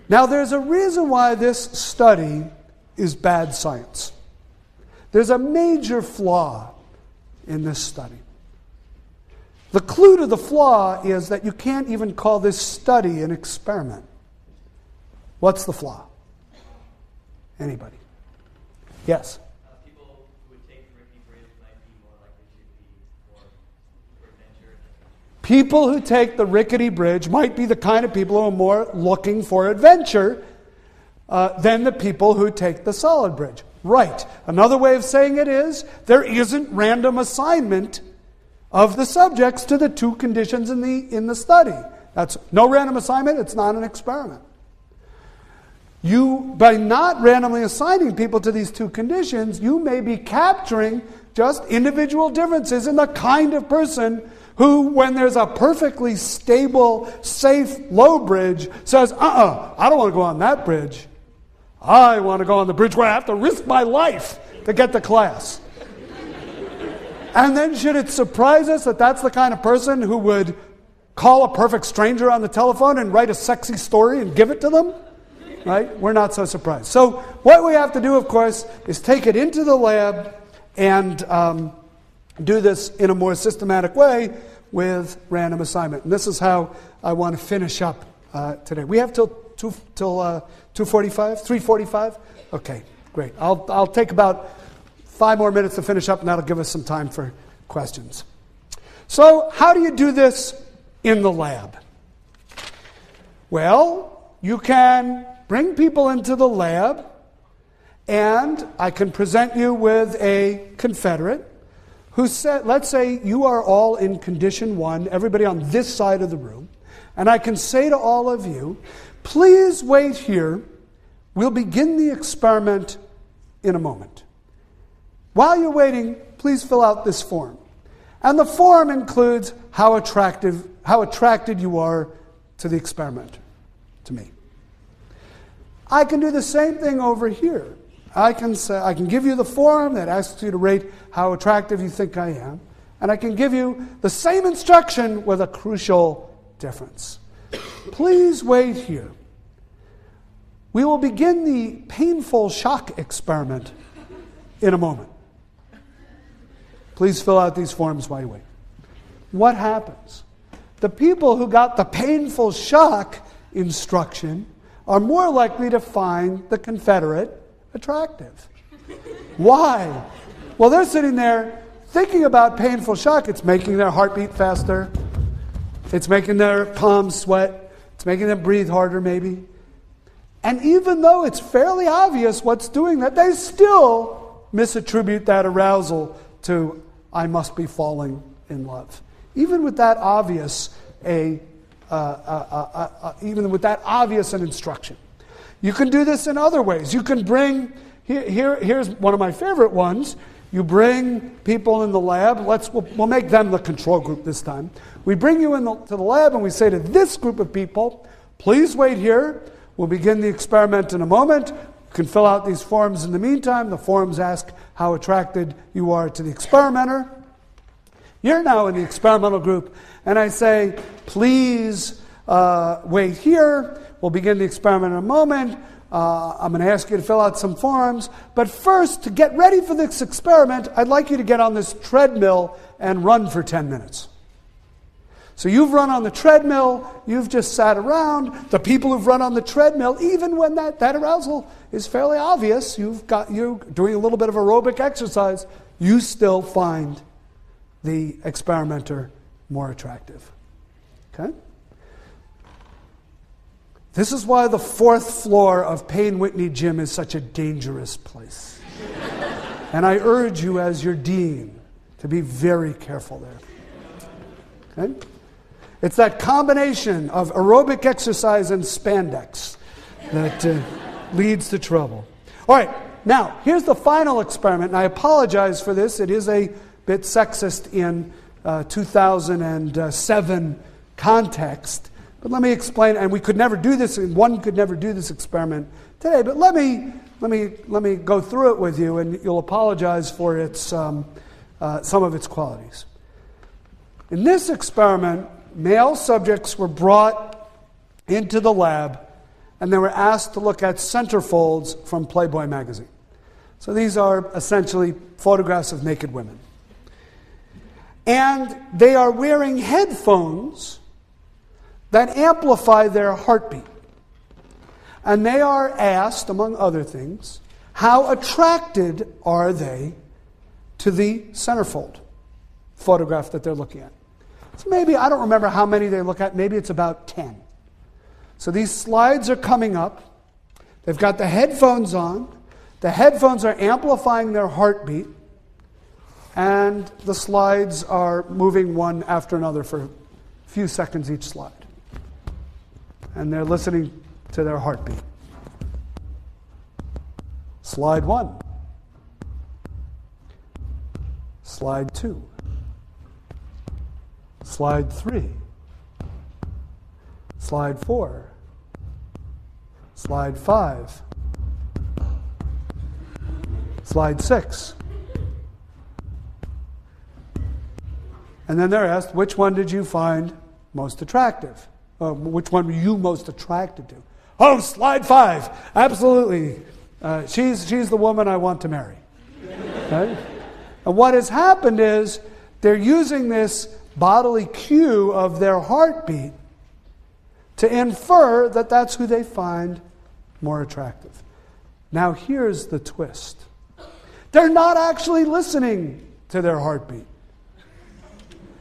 Now, there's a reason why this study is bad science. There's a major flaw in this study. The clue to the flaw is that you can't even call this study an experiment. What's the flaw? Anybody? Yes? People who would take the rickety bridge might be more likely to be more for adventure. People who take the rickety bridge might be the kind of people who are more looking for adventure than the people who take the solid bridge. Right. Another way of saying it is, there isn't random assignment of the subjects to the two conditions in the study. That's no random assignment, it's not an experiment. By not randomly assigning people to these two conditions, you may be capturing just individual differences in the kind of person who, when there's a perfectly stable, safe, low bridge, says, I don't want to go on that bridge. I want to go on the bridge where I have to risk my life to get to class. And then should it surprise us that that's the kind of person who would call a perfect stranger on the telephone and write a sexy story and give it to them? Right? We're not so surprised. So what we have to do, of course, is take it into the lab and do this in a more systematic way with random assignment. And this is how I want to finish up today. We have till 2:45, 3:45? Okay, great. I'll take about 5 more minutes to finish up, and that'll give us some time for questions. So, how do you do this in the lab? Well, you can bring people into the lab, and I can present you with a Confederate who said, let's say you are all in condition 1, everybody on this side of the room, and I can say to all of you, please wait here. We'll begin the experiment in a moment. While you're waiting, please fill out this form. And the form includes how attracted you are to the experiment, to me. I can do the same thing over here. I can give you the form that asks you to rate how attractive you think I am, and I can give you the same instruction with a crucial difference. Please wait here. We will begin the painful shock experiment in a moment. Please fill out these forms while you wait. What happens? The people who got the painful shock instruction are more likely to find the Confederate attractive. Why? Well, they're sitting there thinking about painful shock. It's making their heart beat faster. It's making their palms sweat. It's making them breathe harder, maybe. And even though it's fairly obvious what's doing that, they still misattribute that arousal to, I must be falling in love. Even with that obvious an instruction. You can do this in other ways. You can bring, here's one of my favorite ones. You bring people in the lab. We'll make them the control group this time. We bring you to the lab and we say to this group of people, please wait here. We'll begin the experiment in a moment. You can fill out these forms in the meantime. The forms ask how attracted you are to the experimenter. You're now in the experimental group, and I say, please wait here. We'll begin the experiment in a moment. I'm going to ask you to fill out some forms. But first, to get ready for this experiment, I'd like you to get on this treadmill and run for 10 minutes. So you've run on the treadmill. You've just sat around. The people who've run on the treadmill, even when that arousal is fairly obvious, you're doing a little bit of aerobic exercise, you still find the experimenter more attractive. Okay? This is why the 4th floor of Payne Whitney Gym is such a dangerous place. And I urge you as your dean to be very careful there. Okay? It's that combination of aerobic exercise and spandex that leads to trouble. All right, now, here's the final experiment, and I apologize for this. It is a bit sexist in 2007 context. But let me explain, and one could never do this experiment today, but let me go through it with you, and you'll apologize for its some of its qualities. In this experiment, male subjects were brought into the lab, and they were asked to look at centerfolds from Playboy magazine. So these are essentially photographs of naked women. And they are wearing headphones that amplify their heartbeat. And they are asked, among other things, how attracted are they to the centerfold photograph that they're looking at. So maybe, I don't remember how many they look at, maybe it's about 10. So these slides are coming up. They've got the headphones on. The headphones are amplifying their heartbeat. And the slides are moving one after another for a few seconds each slide. And they're listening to their heartbeat. Slide 1. Slide 2. Slide 3. Slide 4. Slide 5. Slide 6. And then they're asked, which one did you find most attractive? Which one were you most attracted to? Oh, slide 5. Absolutely. She's the woman I want to marry. Okay? And what has happened is they're using this bodily cue of their heartbeat to infer that that's who they find more attractive. Now here's the twist. They're not actually listening to their heartbeat.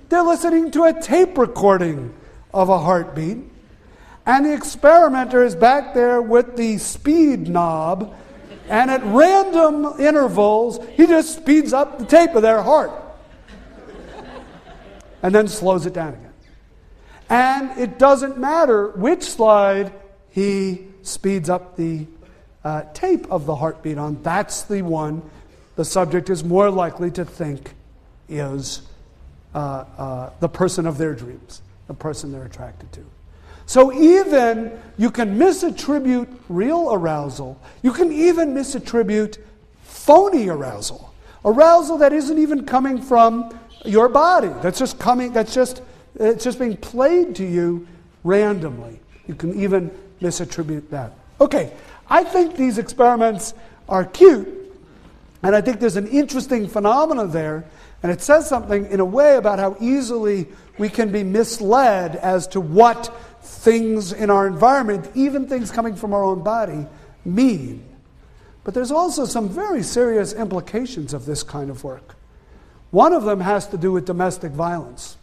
They're listening to a tape recording of a heartbeat, and the experimenter is back there with the speed knob, and at random intervals, he just speeds up the tape of their heart and then slows it down again. And it doesn't matter which slide he speeds up the tape of the heartbeat on. That's the one the subject is more likely to think is the person of their dreams, the person they're attracted to. So even you can misattribute real arousal. You can even misattribute phony arousal. Arousal that isn't even coming from your body. It's just being played to you randomly. You can even misattribute that. Okay, I think these experiments are cute, and I think there's an interesting phenomenon there, and it says something in a way about how easily we can be misled as to what things in our environment, even things coming from our own body, mean. But there's also some very serious implications of this kind of work. One of them has to do with domestic violence.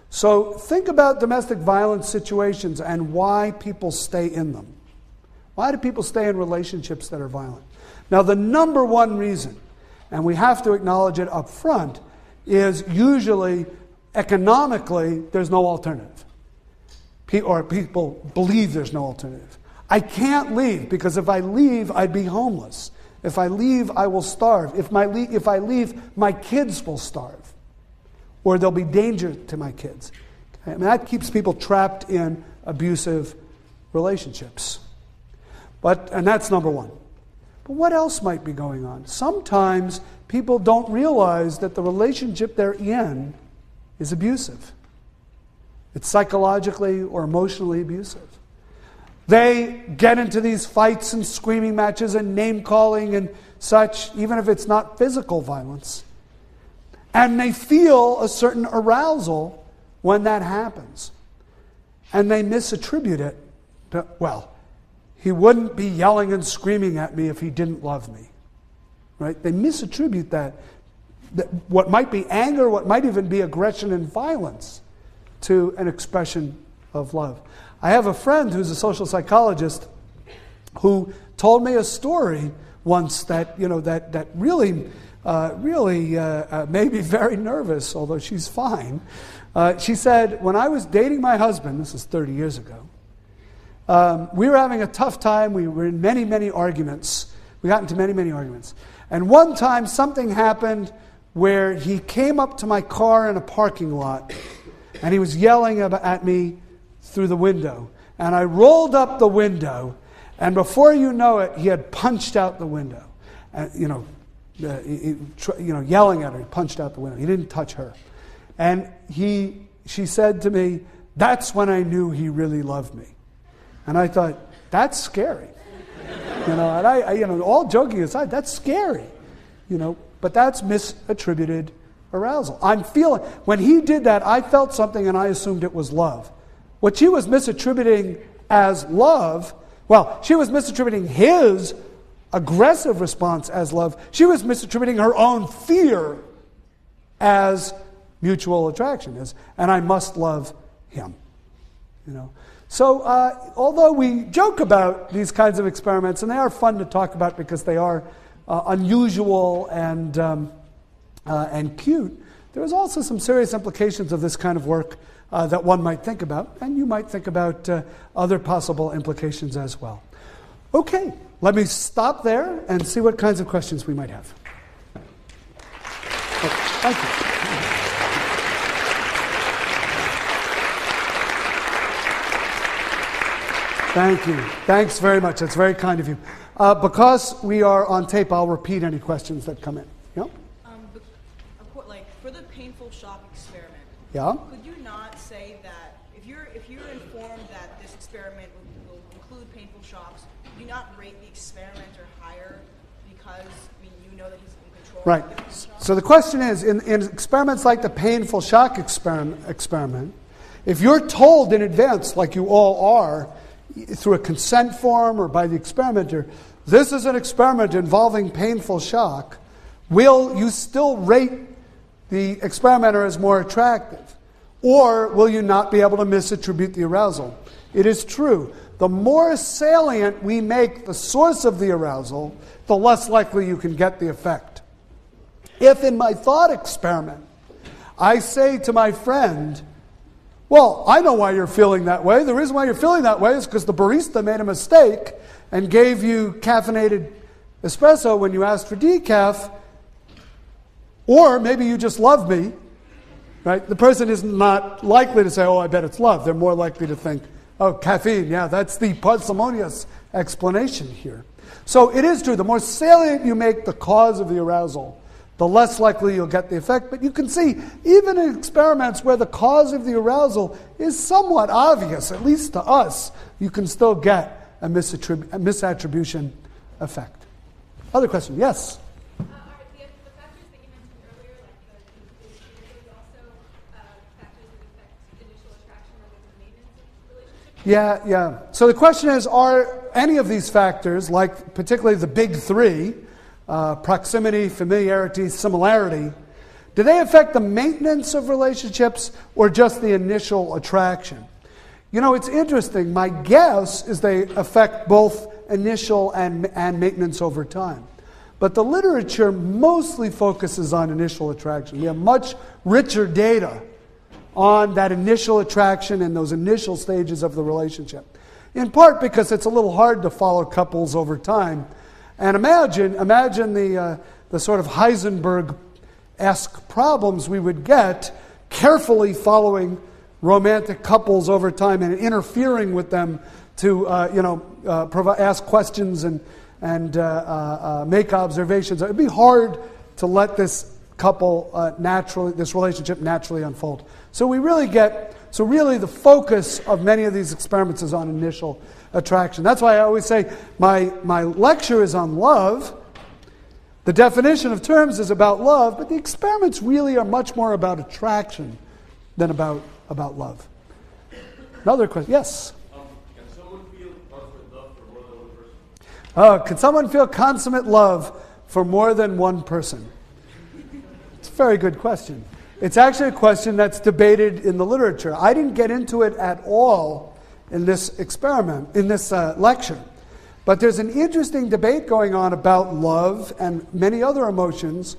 So think about domestic violence situations and why people stay in them. Why do people stay in relationships that are violent? Now, the number one reason, and we have to acknowledge it up front, is usually economically there's no alternative. Or people believe there's no alternative. I can't leave because if I leave, I'd be homeless. If I leave, I will starve. If I leave, my kids will starve. Or there'll be danger to my kids. I mean, that keeps people trapped in abusive relationships. And that's number one. But what else might be going on? Sometimes people don't realize that the relationship they're in is abusive. It's psychologically or emotionally abusive. They get into these fights and screaming matches and name-calling and such, even if it's not physical violence. And they feel a certain arousal when that happens. And they misattribute it to, well, he wouldn't be yelling and screaming at me if he didn't love me. Right? They misattribute that what might be anger, what might even be aggression and violence, to an expression of love. I have a friend who's a social psychologist who told me a story once that really made me very nervous, although she's fine. She said, when I was dating my husband, this is 30 years ago, we were having a tough time. We were in many, many arguments. We got into many, many arguments. And one time something happened where he came up to my car in a parking lot and he was yelling at me through the window. And I rolled up the window, and before you know it, he had punched out the window. Yelling at her, he punched out the window. He didn't touch her. And she said to me, that's when I knew he really loved me. And I thought, that's scary. And all joking aside, that's scary. But that's misattributed arousal. When he did that, I felt something and I assumed it was love. What she was misattributing as love, she was misattributing his aggressive response as love. She was misattributing her own fear as mutual attraction, and I must love him. So although we joke about these kinds of experiments, and they are fun to talk about because they are unusual and cute, there is also some serious implications of this kind of work that one might think about, and you might think about other possible implications as well. Okay, let me stop there and see what kinds of questions we might have. Thank you. Thank you. Thanks very much. That's very kind of you. Because we are on tape, I'll repeat any questions that come in. Yeah? For the painful shock experiment, yeah? Could you not say that if you're informed that this experiment will include painful shocks, do you not rate the experimenter higher because you know that he's in control? Right. So the question is, in experiments like the painful shock experiment, if you're told in advance, like you all are, through a consent form or by the experimenter, this is an experiment involving painful shock, will you still rate the experimenter as more attractive? Or will you not be able to misattribute the arousal? It is true. The more salient we make the source of the arousal, the less likely you can get the effect. If in my thought experiment, I say to my friend, well, I know why you're feeling that way. The reason why you're feeling that way is because the barista made a mistake and gave you caffeinated espresso when you asked for decaf, or maybe you just love me, right? The person is not likely to say, oh, I bet it's love. They're more likely to think, Oh, caffeine, yeah, that's the parsimonious explanation here. So it is true, the more salient you make the cause of the arousal, the less likely you'll get the effect. But you can see, even in experiments where the cause of the arousal is somewhat obvious, at least to us, you can still get a misattribution effect. Other question? Yes? Are the factors that you mentioned earlier, like the behaviors, also factors that affect initial attraction rather than maintenance of relationships? Yeah. So the question is, are any of these factors, like particularly the big three, proximity, familiarity, similarity, do they affect the maintenance of relationships or just the initial attraction? You know, it's interesting. My guess is they affect both initial and maintenance over time. But the literature mostly focuses on initial attraction. We have much richer data on that initial attraction and those initial stages of the relationship. In part because it's a little hard to follow couples over time. And imagine the sort of Heisenberg-esque problems we would get carefully following romantic couples over time and interfering with them to ask questions and make observations. It'd be hard to let this this relationship naturally unfold. So really the focus of many of these experiments is on initial attraction. That's why I always say my lecture is on love. The definition of terms is about love, but the experiments really are much more about attraction than about love. Another question? Yes? Can someone feel consummate love for more than one person? Can someone feel consummate love for more than one person? It's a very good question. It's actually a question that's debated in the literature. I didn't get into it at all in this experiment, in this lecture. But there's an interesting debate going on about love and many other emotions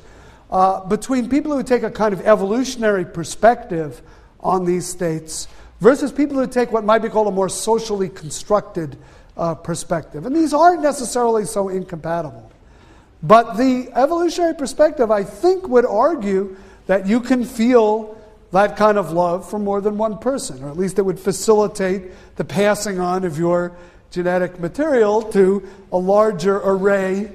between people who take a kind of evolutionary perspective on these states versus people who take what might be called a more socially constructed perspective. And these aren't necessarily so incompatible. But the evolutionary perspective, I think, would argue that you can feel that kind of love for more than one person, or at least it would facilitate the passing on of your genetic material to a larger array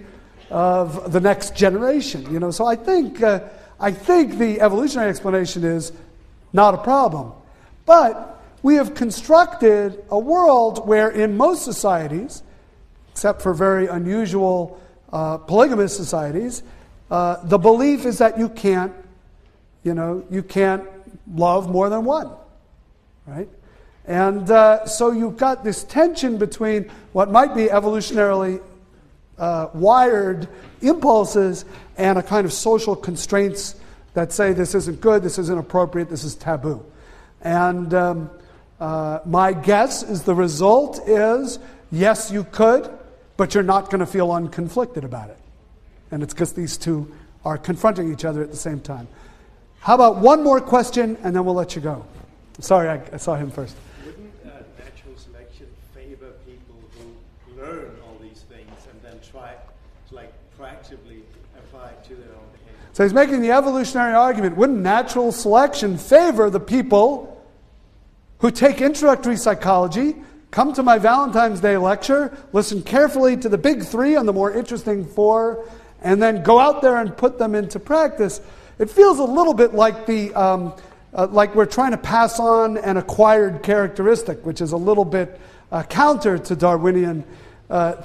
of the next generation. You know, so I think the evolutionary explanation is not a problem. But we have constructed a world where in most societies, except for very unusual polygamous societies, the belief is that you can't love more than one, right? And so you've got this tension between what might be evolutionarily wired impulses and a kind of social constraints that say this isn't good, this isn't appropriate, this is taboo. And my guess is the result is, yes, you could, but you're not going to feel unconflicted about it. And it's because these two are confronting each other at the same time. How about one more question, and then we'll let you go. Sorry, I saw him first. Wouldn't natural selection favor people who learn all these things and then try to proactively apply it to their own behavior? So he's making the evolutionary argument. Wouldn't natural selection favor the people who take introductory psychology, come to my Valentine's Day lecture, listen carefully to the big three and the more interesting four, and then go out there and put them into practice? It feels a little bit like like we're trying to pass on an acquired characteristic, which is a little bit counter to Darwinian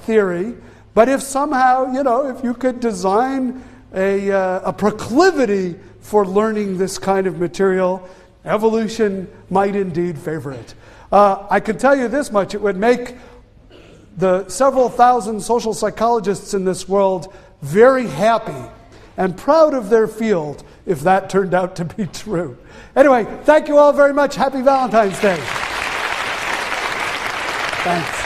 theory. But if somehow, if you could design a proclivity for learning this kind of material, evolution might indeed favor it. I can tell you this much: it would make the several thousand social psychologists in this world very happy and proud of their field if that turned out to be true. Anyway, thank you all very much. Happy Valentine's Day. Thanks.